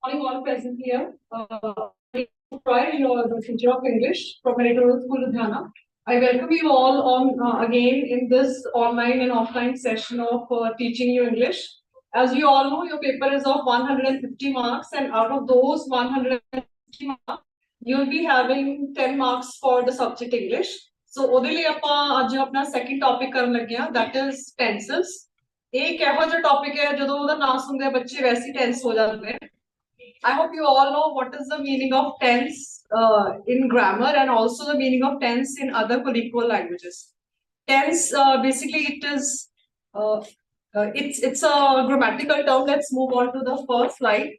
Morning, all present here. Roy, the teacher of English from Navneet School, Ludhiana. I welcome you all on again in this online and offline session of teaching you English. As you all know, your paper is of 150 marks, and out of those 150 marks, you'll be having 10 marks for the subject English. So, ਉਹਦੇ ਲਈ ਆਪਾਂ ਅੱਜ ਆਪਣਾ second topic ਕਰਨ ਲੱਗੇ ਹਾਂ, that is tenses. एक ਇਹੋ ਜਿਹਾ topic ਹੈ ਜਦੋਂ ਉਹਦਾ ਨਾਮ ਸੁਣਦੇ ਬੱਚੇ ਵੈਸੇ ਹੀ tense ਹੋ ਜਾਂਦੇ ਨੇ. I hope you all know what is the meaning of tense in grammar and also the meaning of tense in other colloquial languages. Tense basically it is it's a grammatical term. Let's move on to the first slide.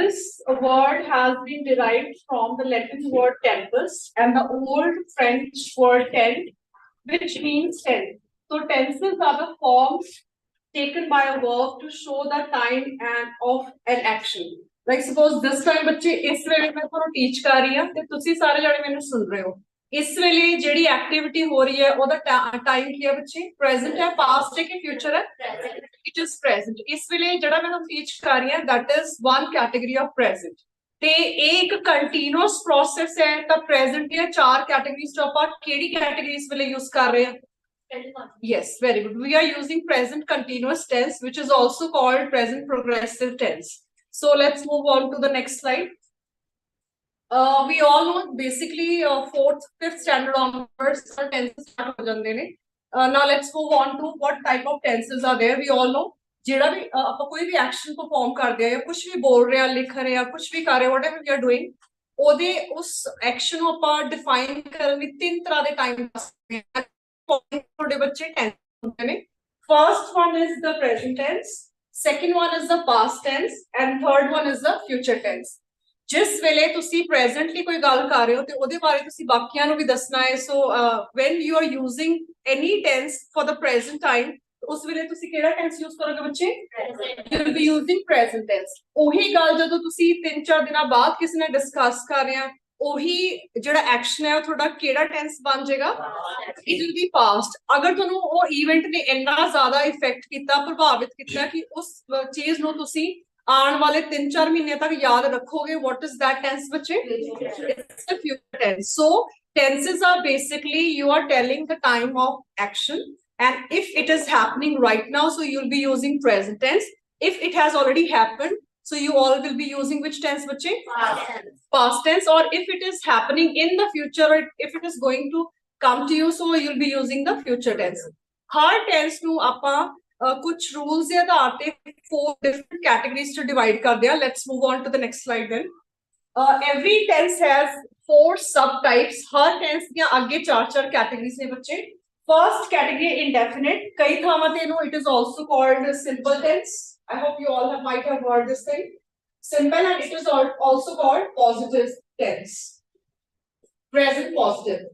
This word has been derived from the Latin word tempus and the old French word tent, which means tent. So tenses are the forms taken by a verb to show the time and of an action. Like suppose this time बच्चे इस वेले मैं ਤੁਹਾਨੂੰ teach कर रही हूं ਤੇ ਤੁਸੀਂ ਸਾਰੇ ਜਣੇ ਮੈਨੂੰ ਸੁਣ ਰਹੇ ਹੋ ਇਸ ਵੇਲੇ ਜਿਹੜੀ ਐਕਟੀਵਿਟੀ ਹੋ ਰਹੀ ਹੈ ਉਹਦਾ ਟਾਈਮ ਕੀ ਹੈ ਬੱਚੇ present ਹੈ past ਹੈ ਕਿ future ਹੈ present it is present ਇਸ ਵੇਲੇ ਜਿਹੜਾ ਮੈਂ ਤੁਹਾਨੂੰ teach ਕਰ ਰਹੀ ਹਾਂ that is one category of present ਤੇ ਇਹ ਇੱਕ continuous process ਹੈ ਤਾਂ present ਦੀਆਂ ਚਾਰ categories ਤੋਂ ਆਪਾਂ ਕਿਹੜੀ categories ਵੇਲੇ use ਕਰ ਰਹੇ ਹਾਂ Yes, very good. We are using present continuous tense, which is also called present progressive tense. So let's move on to the next slide. We all know basically fourth, fifth standard onwards tenses start ho jande ne. Now let's move on to what type of tenses are there. We all know ਜਿਹੜਾ ਵੀ ਆਪਾਂ ਕੋਈ ਵੀ action perform ਕਰਦੇ ਆ ਜਾਂ ਕੁਝ ਵੀ ਬੋਲ ਰਹੇ ਆ ਲਿਖ ਰਹੇ ਆ ਕੁਝ ਵੀ ਕਰ ਰਹੇ whatever we are doing ਉਹਦੇ ਉਸ ਐਕਸ਼ਨ ਨੂੰ ਆਪਾਂ ਡਿਫਾਈਨ ਕਰਨ ਲਈ ਤਿੰਨ ਤਰ੍ਹਾਂ ਦੇ time First one is the present tense, second one is the past tense, and third one is the future tense. जिस वेले तुसी presently कोई गल कर रहे हो ते ओदे बारे तुसी बाकियां नु भी दसना है. So when you are using any tense for the present time, उस वेले तुसी केड़ा tense use करोगे बच्चे? You will be using present tense. ओही गल जदों तुसी 3-4 दिना बाद किसी ने डिस्कस कर रहे हैं ਉਹੀ ਜਿਹੜਾ ਐਕਸ਼ਨ ਹੈ ਉਹ ਤੁਹਾਡਾ ਕਿਹੜਾ ਟੈਂਸ ਬਣ ਜਾਏਗਾ ਇਟ ਵਿਲ ਬੀ ਪਾਸਟ ਅਗਰ ਤੁਹਾਨੂੰ ਉਹ ਇਵੈਂਟ ਨੇ ਇੰਨਾ ਜ਼ਿਆਦਾ ਇਫੈਕਟ ਕੀਤਾ ਪ੍ਰਭਾਵਿਤ ਕੀਤਾ ਕਿ ਉਸ ਚੀਜ਼ ਨੂੰ ਤੁਸੀਂ ਆਉਣ ਵਾਲੇ 3-4 ਮਹੀਨੇ ਤੱਕ ਯਾਦ ਰੱਖੋਗੇ what is that tense ਬੱਚੇ it's the future tense. So tenses are basically you are telling the time of action and if it is happening right now so you'll be using present tense. If it has already happened so you all will be using which tense bache? Past tense. Or if it is happening in the future or if it is going to come to you so you'll be using the future tense. Har tense nu apa kuch rules ya aate 4 different categories to divide kar diya. Let's move on to the next slide then. Every tense has 4 subtypes. Har tense diya agge 4 categories ne bache. First category indefinite. Kai thawan te nu it is also called simple tense. I hope you all might have heard this thing. Simple and it is also called positive tense. Present positive.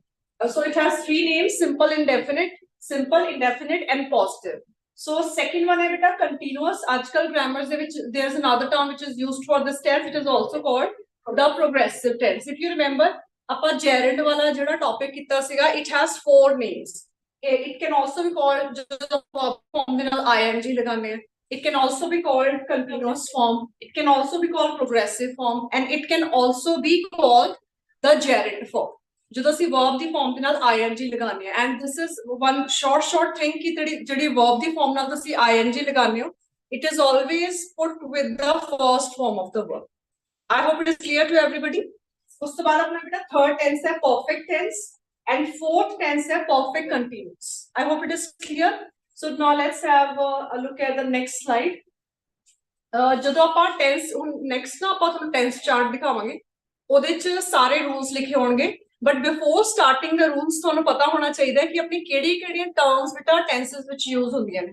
So it has 3 names: simple, indefinite, and positive. So second one है बेटा continuous. आजकल grammars ਦੇ ਵਿੱਚ there is another term which is used for this tense. It is also called the progressive tense. If you remember, ਆਪਾਂ gerund वाला ਜਿਹੜਾ topic ਕੀਤਾ ਸੀਗਾ, it has 4 names. It can also be called जो form ਦੇ ਨਾਲ ing ਲਗਾਉਂਦੇ हैं. It can also be called continuous form. It can also be called progressive form, and it can also be called the gerund form. ਜਦੋਂ ਅਸੀਂ verb ਦੀ form ਦੇ ਨਾਲ ing ਲਗਾਉਂਦੇ ਹਾਂ, and this is one short thing ਕਿ ਜਿਹੜੀ verb ਦੀ form ਨਾਲ ਤੁਸੀਂ ing ਲਗਾਉਂਦੇ ਹੋ, it is always put with the first form of the verb. I hope it is clear to everybody. ਉਸ ਤੋਂ ਬਾਅਦ ਆਪਣਾ ਬੇਟਾ third tense ਹੈ perfect tense, and fourth tense ਹੈ perfect continuous. I hope it is clear. So now let's have a look at the next slide. ਜਦੋਂ ਆਪਾਂ tense next ਨਾ ਆਪਾਂ ਤੁਹਾਨੂੰ tense chart ਦਿਖਾਵਾਂਗੇ ਉਹਦੇ ਚ ਸਾਰੇ rules ਲਿਖੇ ਹੋਣਗੇ but before starting the rules ਤੁਹਾਨੂੰ ਪਤਾ ਹੋਣਾ ਚਾਹੀਦਾ ਹੈ ਕਿ ਆਪਣੀ ਕਿਹੜੀਆਂ terms ਬੇਟਾ tenses ਵਿੱਚ use ਹੁੰਦੀਆਂ ਨੇ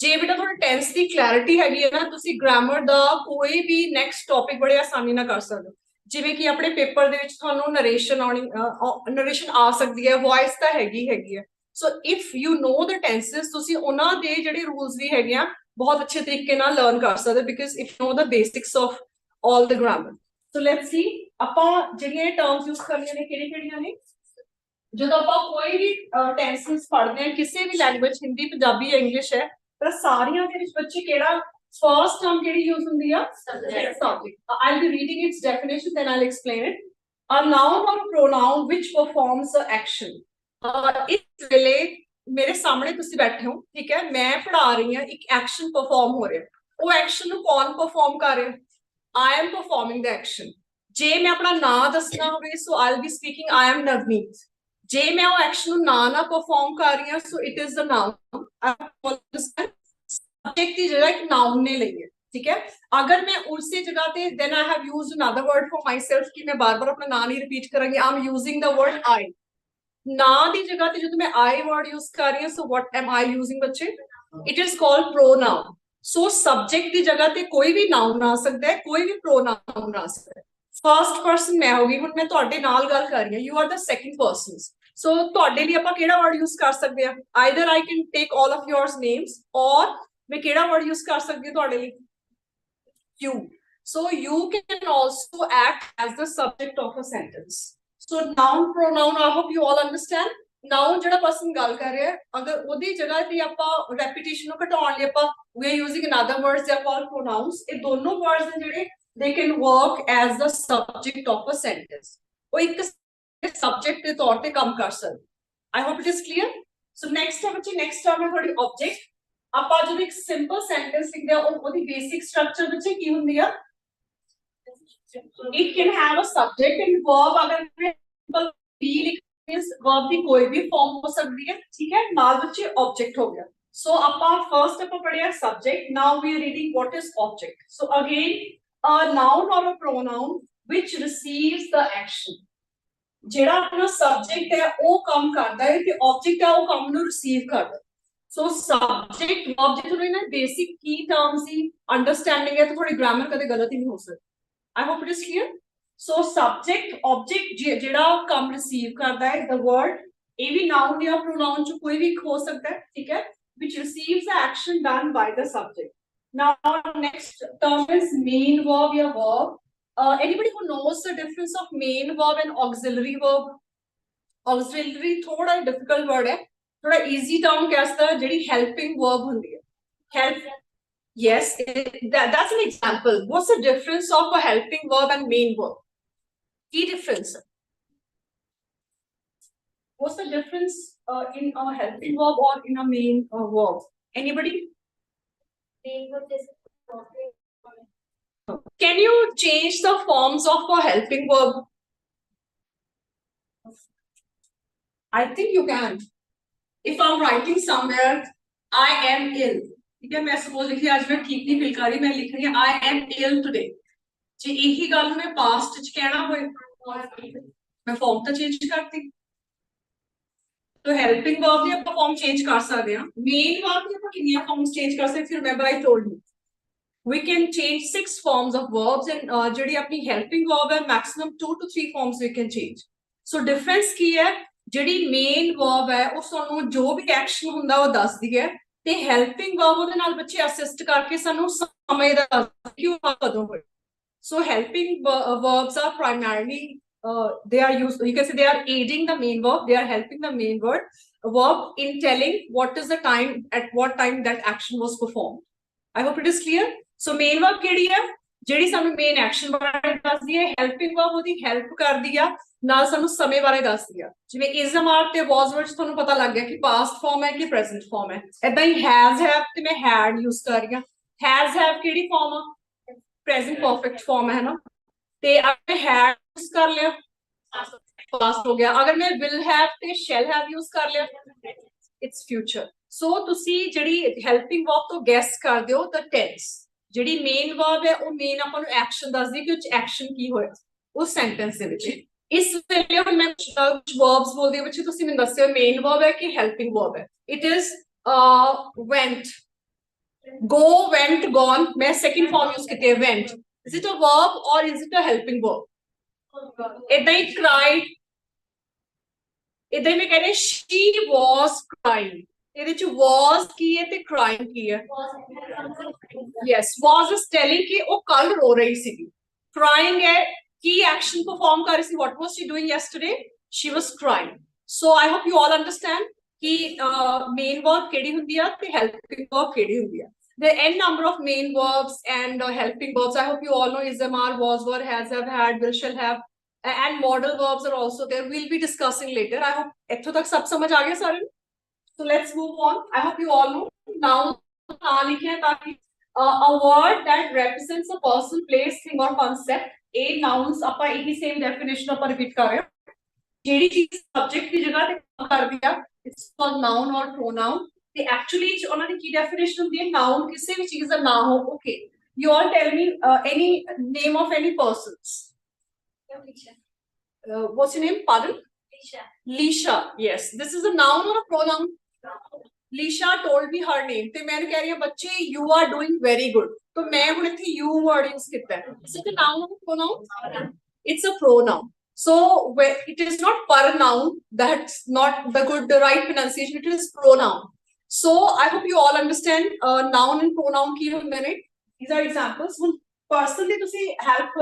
ਜੇ ਬੇਟਾ ਤੁਹਾਡਾ tense ਦੀ clarity ਹੈਗੀ ਹੈ ਨਾ ਤੁਸੀਂ grammar ਦਾ ਕੋਈ ਵੀ next topic ਬੜੇ ਆਸਾਨੀ ਨਾਲ ਕਰ ਸਕਦੇ ਹੋ ਜਿਵੇਂ ਕਿ ਆਪਣੇ ਪੇਪਰ ਦੇ ਵਿੱਚ ਤੁਹਾਨੂੰ narration ਆ ਸਕਦੀ ਹੈ voice ਤਾਂ ਹੈਗੀ ਹੈ So if you know the tenses, ਤੁਸੀਂ ਉਹਨਾਂ ਦੇ ਜਿਹੜੇ rules ਵੀ ਹੈਗੇ ਆ ਬਹੁਤ ਅੱਛੇ ਤਰੀਕੇ ਨਾਲ learn ਕਰ ਸਕਦੇ because if you know the basics of all the grammar. So let's see ਆਪਾਂ ਜਿਹੜੀਆਂ terms use ਕਰਨੀਆਂ ਨੇ ਕਿਹੜੀਆਂ ਨੇ ਜਦੋਂ ਆਪਾਂ ਕੋਈ ਵੀ tenses ਪੜ੍ਹਦੇ ਹਾਂ ਕਿਸੇ ਵੀ language ਹਿੰਦੀ ਪੰਜਾਬੀ ਜਾਂ ਇੰਗਲਿਸ਼ ਹੈ ਤਾਂ ਸਾਰੀਆਂ ਦੇ ਵਿੱਚ ਬੱਚੇ ਕਿਹੜਾ First term केड़ी use हुंदी है? Subject. I'll be reading its definition, then I'll explain it. A noun or a pronoun which performs the action. इस वेले मेरे सामने तुसी बैठे हो, ठीक है? मैं पढ़ा रही हूँ, एक action perform हो रहा है. वो action ਨੂੰ कौन perform कर रहा है? I am performing the action. जे मैं अपना नाम दसना होवे, so I'll be speaking I am Navneet. जे मैं वो action ਨੂੰ ना perform कर रही हूँ, so it is the noun. Subject की जगह एक नाउन ने ली है, ठीक है? अगर मैं उसी जगह पे then I have used another word for myself कि मैं बार-बार अपना नाम नहीं रिपीट करूंगी. I am using the word I. ना दी जगह पे जो मैं आई वर्ड यूज कर रही हूं, so what am I using बच्चे? It is called pronoun. So subject की जगह पे कोई भी नाउन आ सकता है, कोई भी प्रोनाउन आ सकता है. फर्स्ट पर्सन मैं होगी, हुन मैं ਤੁਹਾਡੇ ਨਾਲ ਗੱਲ ਕਰ ਰਹੀ ਹਾਂ. You are the second person. So ਤੁਹਾਡੇ ਲਈ ਆਪਾਂ ਕਿਹੜਾ वर्ड यूज कर सकते हैं? Either I can take all of yours names और मैं केड़ा वर्ड यूज कर सकती हूँ ਤੁਹਾਡੇ ਲਈ? You. So you can also act as the subject of a sentence. So noun, pronoun, I hope you all understand. Noun ਜਿਹੜਾ person ਗੱਲ ਕਰ ਰਿਹਾ ਹੈ, ਅਗਰ ਉਹਦੀ ਜਗ੍ਹਾ ਤੇ ਆਪਾਂ repetition ਨੂੰ ਘਟਾਉਣ ਲਈ ਆਪਾਂ we are using another words they are called pronouns. ਇਹ ਦੋਨੋਂ words ਨੇ ਜਿਹੜੇ they can work as the subject of a sentence. ਉਹ ਇੱਕ subject ਦੇ ਤੌਰ ਤੇ ਕੰਮ ਕਰ ਸਕਦੇ. I hope it is clear. So next ਹੈ ਬੱਚੇ, next term ਹੈ ਤੁਹਾਡੀ object. ਆਪਾਂ ਜਦੋਂ ਇੱਕ ਸਿੰਪਲ ਸੈਂਟੈਂਸ ਲਿਖਦੇ ਆ ਉਹਦੀ ਬੇਸਿਕ ਸਟਰਕਚਰ ਵਿੱਚ ਕੀ ਹੁੰਦੀ ਆ? It can have a subject and verb. ਅਗਰ ਸਿੰਪਲ ਬੀ ਲਿਖਦੇ ਵਰਬ ਦੀ ਕੋਈ ਵੀ ਫਾਰਮ ਹੋ ਸਕਦੀ ਹੈ, ਠੀਕ ਹੈ? ਨਾਲ ਵਿੱਚ ਆਬਜੈਕਟ ਹੋ ਗਿਆ. ਸੋ ਆਪਾਂ ਫਰਸਟ ਆਪਾਂ ਪੜਿਆ subject. Now we are reading what is object. So again a noun or a ਪ੍ਰੋਨਾउन which receives the action. ਜਿਹੜਾ ਆਪਣਾ ਸਬਜੈਕਟ ਹੈ ਉਹ ਕੰਮ ਕਰਦਾ ਹੈ ਤੇ ਆਬਜੈਕਟ ਹੈ ਉਹ ਕੰਮ ਨੂੰ ਰਿਸੀਵ ਕਰਦਾ. So subject verb जो थोड़ी ना basic key terms ही understanding है तो थोड़ी grammar कदे गलत ही नहीं हो सकती. I hope it is clear. So subject object जेड़ा काम receive करता है the word ये भी noun या pronoun जो कोई भी हो सकता है, ठीक है? Which receives the action done by the subject. Now next term is main verb या verb. Anybody who knows the difference of main verb and auxiliary verb? Auxiliary थोड़ा difficult word है. थोड़ा easy term कैसा है? JD helping verb होती है. Help. Yes, that's an example. What's the difference of a helping verb and main verb? Key difference. What's the difference in a helping verb or in a main verb? Anybody? Main verb is. Can you change the forms of a helping verb? I think you can. If I'm writing somewhere, I am ill. ठीक है, मैं suppose लिखी आज मैं ठीक नहीं feel कर रही, मैं लिख रही हूँ I am ill today. जे यही गल मैं past च कहना होए, मैं form तो change करती. तो helping verb भी अपना form change कर सकते हैं. Main verb भी अपना कितनी forms change कर सकते हैं. Remember I told you, we can change 6 forms of verbs and JD अपनी helping verb है maximum 2 to 3 forms we can change. So difference की है? ਜਿਹੜੀ ਮੇਨ ਵਰਬ ਹੈ ਉਹ ਸਾਨੂੰ ਜੋ ਵੀ ਐਕਸ਼ਨ ਹੁੰਦਾ ਉਹ ਦੱਸਦੀ ਹੈ ਤੇ ਹੈਲਪਿੰਗ ਵਰਬ ਉਹਦੇ ਨਾਲ ਬੱਚੇ ਅਸਿਸਟ ਕਰਕੇ ਸਾਨੂੰ ਸਮੇਂ ਦਾ ਦੱਸਦੀ ਕਿਉਂ ਕਦੋਂ ਹੋਏ. ਸੋ helping verbs are primarily they are used, you can say they are aiding the main verb, they are helping the main verb in telling what is the time, at what time that action was performed. I hope it is clear. So main verb ਕਿਹੜੀ ਹੈ? ਜਿਹੜੀ ਸਾਨੂੰ main action ਬਾਰੇ ਦੱਸਦੀ ਹੈ. Helping verb ਉਹਦੀ help ਕਰਦੀ ਆ, ਨਾਲ ਸਾਨੂੰ ਸਮੇਂ ਬਾਰੇ ਦੱਸਦੀ ਆ. ਜਿਵੇਂ is am are ਤੇ was ਵਿੱਚ ਤੁਹਾਨੂੰ ਪਤਾ ਲੱਗ ਗਿਆ ਕਿ ਪਾਸਟ ਫਾਰਮ ਹੈ ਕਿ ਪ੍ਰੈਜ਼ੈਂਟ ਫਾਰਮ ਹੈ. ਏਦਾਂ ਹੀ has have ਤੇ ਮੈਂ had ਯੂਜ਼ ਕਰ ਰਹੀ ਹਾਂ. has have ਕਿਹੜੀ ਫਾਰਮ ਆ? ਪ੍ਰੈਜ਼ੈਂਟ ਪਰਫੈਕਟ ਫਾਰਮ ਹੈ ਨਾ. ਤੇ ਅਗਰ had ਯੂਜ਼ ਕਰ ਲਿਆ ਪਾਸਟ ਹੋ ਗਿਆ. ਅਗਰ ਮੈਂ will have ਤੇ shall have ਯੂਜ਼ ਕਰ ਲਿਆ it's future. ਸੋ ਤੁਸੀਂ ਜਿਹੜੀ ਹੈਲਪਿੰਗ ਵਰਬ ਤੋਂ ਗੈਸ ਕਰਦੇ ਹੋ ਤਾਂ tense. ਜਿਹੜੀ ਮੇਨ ਵਰਬ ਹੈ ਉਹ ਮੇਨ ਆਪਾਂ ਨੂੰ ਐਕਸ਼ਨ ਦੱਸਦੀ ਕਿ ਉਹ ਚ ਐਕਸ਼ਨ ਕੀ ਹੋਇਆ ਉਸ ਸੈਂਟੈਂਸ ਦੇ ਵਿੱਚ. ਇਸ ਵੇਲੇ ਹੁਣ ਮੈਂ ਕੁਝ ਵਰਬਸ ਬੋਲਦੀ ਹਾਂ ਬੱਚੇ, ਤੁਸੀਂ ਮੈਨੂੰ ਦੱਸਿਓ ਮੇਨ ਵਰਬ ਹੈ ਕਿ ਹੈਲਪਿੰਗ ਵਰਬ ਹੈ. It is went, go, went, gone. ਮੈਂ ਸੈਕਿੰਡ ਫਾਰਮ ਯੂਜ਼ ਕੀਤੀ ਹੈ went. is it a verb or is it a helping verb? ਏਦਾਂ ਹੀ cried, ਏਦਾਂ ਹੀ ਮੈਂ ਕਹਿ ਰਹੀ she was crying. ਇਹਦੇ ਚ was ਕੀ ਹੈ ਤੇ crying ਕੀ ਹੈ? yes, was is telling ਕਿ ਉਹ ਕੱਲ ਰੋ ਰਹੀ ਸੀਗੀ. crying ਹੈ ਕੀ ਐਕਸ਼ਨ ਪਰਫਾਰਮ ਕਰ ਰਹੀ ਸੀ. what was she doing yesterday? she was crying. so I hope you all understand ਕਿ ਮੇਨ ਵਰਬ ਕਿਹੜੀ ਹੁੰਦੀ ਆ ਤੇ ਹੈਲਪਿੰਗ ਵਰਬ ਕਿਹੜੀ ਹੁੰਦੀ ਆ. There are n number of main verbs and helping verbs. I hope you all know is, was, were, has, have, had, will, shall have, and modal verbs are also there. We'll be discussing later. I hope इत्थों तक सब समझ आ गया सारे. So let's move on. I hope you all know noun लिखे हैं ताकि a word that represents a person, place, thing or concept. A nouns ਆਪਾਂ ਇਹੀ same definition ਆਪਾਂ repeat कर रहे हैं. ਜਿਹੜੀ ਚੀਜ਼ subject ਦੀ ਜਗ੍ਹਾ ਤੇ ਕੰਮ ਕਰਦੀ ਆ, it's called noun or pronoun. ਤੇ actually ਉਹਨਾਂ ਦੀ ਕੀ definition ਹੁੰਦੀ ਹੈ? Noun ਕਿਸੇ ਵੀ ਚੀਜ਼ ਦਾ ਨਾਂ ਹੋ. Okay, you all tell me any name of any persons. What's your name? Pardon? Lisha. Yes, this is a noun or a pronoun? Lisha told me her name. ਤੇ ਮੈਂ ਕਹਿ ਰਹੀ ਹਾਂ ਬੱਚੇ you are doing very good. तो मैं ਹੁਣ ਇੱਥੇ you word use ਕੀਤਾ ਹੈ. Is it a noun or a pronoun? It's a pronoun. So it is not pronoun. That's not the right pronunciation. It is pronoun. So I hope you all understand noun and pronoun की ਹੁੰਦੇ ਨੇ. These are examples. ਹੁਣ personally ਤੁਸੀਂ help